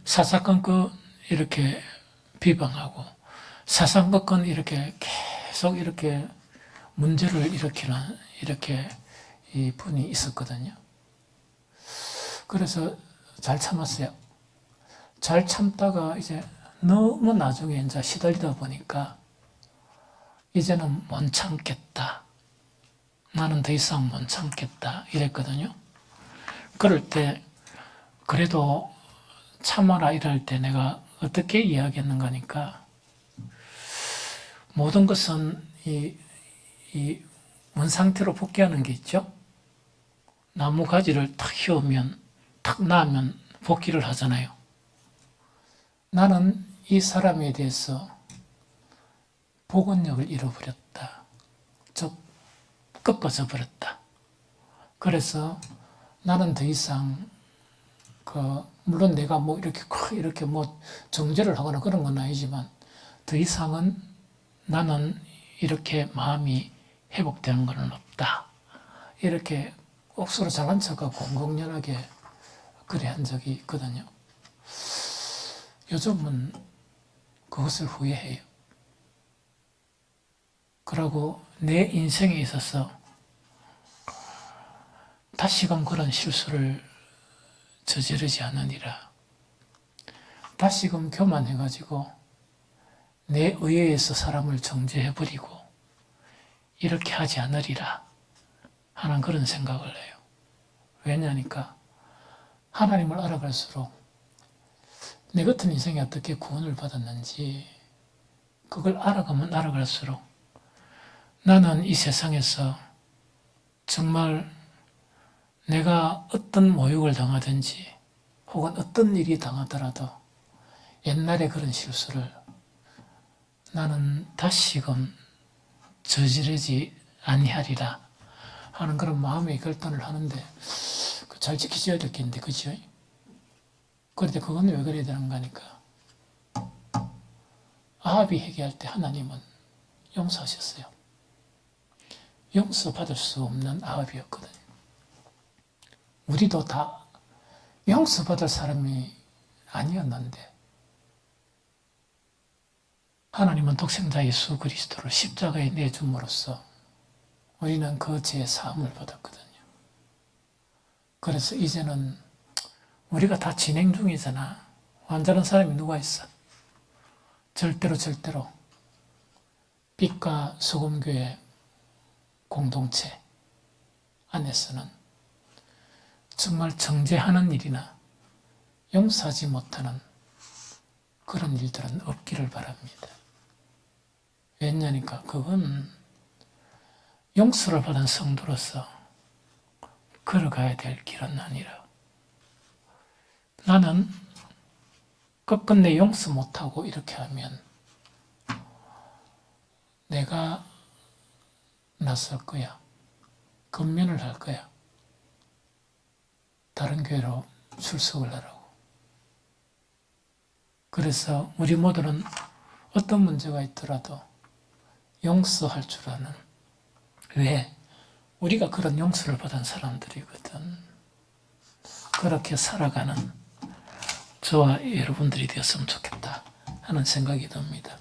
사사건건 이렇게 비방하고 사사건건 이렇게 계속 이렇게 문제를 일으키는 이렇게 이 분이 있었거든요. 그래서 잘 참았어요. 잘 참다가 이제 너무 나중에 이제 시달리다 보니까 이제는 못 참겠다. 나는 더 이상 못 참겠다. 이랬거든요. 그럴 때 그래도 참아라 이럴 때 내가 어떻게 이야기했는가 하니까 모든 것은 이 원상태로 복귀하는 게 있죠. 나무 가지를 탁 휘우면 탁 나면 복귀를 하잖아요. 나는 이 사람에 대해서 복원력을 잃어버렸다. 즉 꺾어져 버렸다. 그래서 나는 더 이상 물론 내가 이렇게 정죄를 하거나 그런 건 아니지만 더 이상은 나는 이렇게 마음이 회복되는 것은 없다. 이렇게 억수로 잘난 척하고 공공연하게 그래 한 적이 있거든요. 요즘은 그것을 후회해요. 그러고 내 인생에 있어서 다시금 그런 실수를 저지르지 않으니라. 다시금 교만해가지고 내 의회에서 사람을 정죄해버리고 이렇게 하지 않으리라 하는 그런 생각을 해요. 왜냐니까 하나님을 알아갈수록 내 같은 인생이 어떻게 구원을 받았는지 그걸 알아가면 알아갈수록 나는 이 세상에서 정말 내가 어떤 모욕을 당하든지 혹은 어떤 일이 당하더라도 옛날에 그런 실수를 나는 다시금 저지르지 아니하리라 하는 그런 마음의 결단을 하는데 잘 지키셔야 될 게 있는데, 그죠? 그런데 그건 왜 그래야 되는가 하니까 아합이 회개할 때 하나님은 용서하셨어요. 용서받을 수 없는 아합이었거든요. 우리도 다 용서받을 사람이 아니었는데 하나님은 독생자 예수 그리스도를 십자가에 내줌으로써 우리는 그 죄의 사함을 받았거든요. 그래서 이제는 우리가 다 진행 중이잖아. 완전한 사람이 누가 있어? 절대로 빛과 소금교회 공동체 안에서는 정말 정죄하는 일이나 용서하지 못하는 그런 일들은 없기를 바랍니다. 왜냐니까 그건 용서를 받은 성도로서 걸어가야 될 길은 아니라 나는 끝끝내 용서 못하고 이렇게 하면 내가 나설 거야. 근면을 할 거야. 다른 교회로 출석을 하라고. 그래서 우리 모두는 어떤 문제가 있더라도 용서할 줄 아는, 왜? 우리가 그런 용서를 받은 사람들이거든. 그렇게 살아가는 저와 여러분들이 되었으면 좋겠다 하는 생각이 듭니다.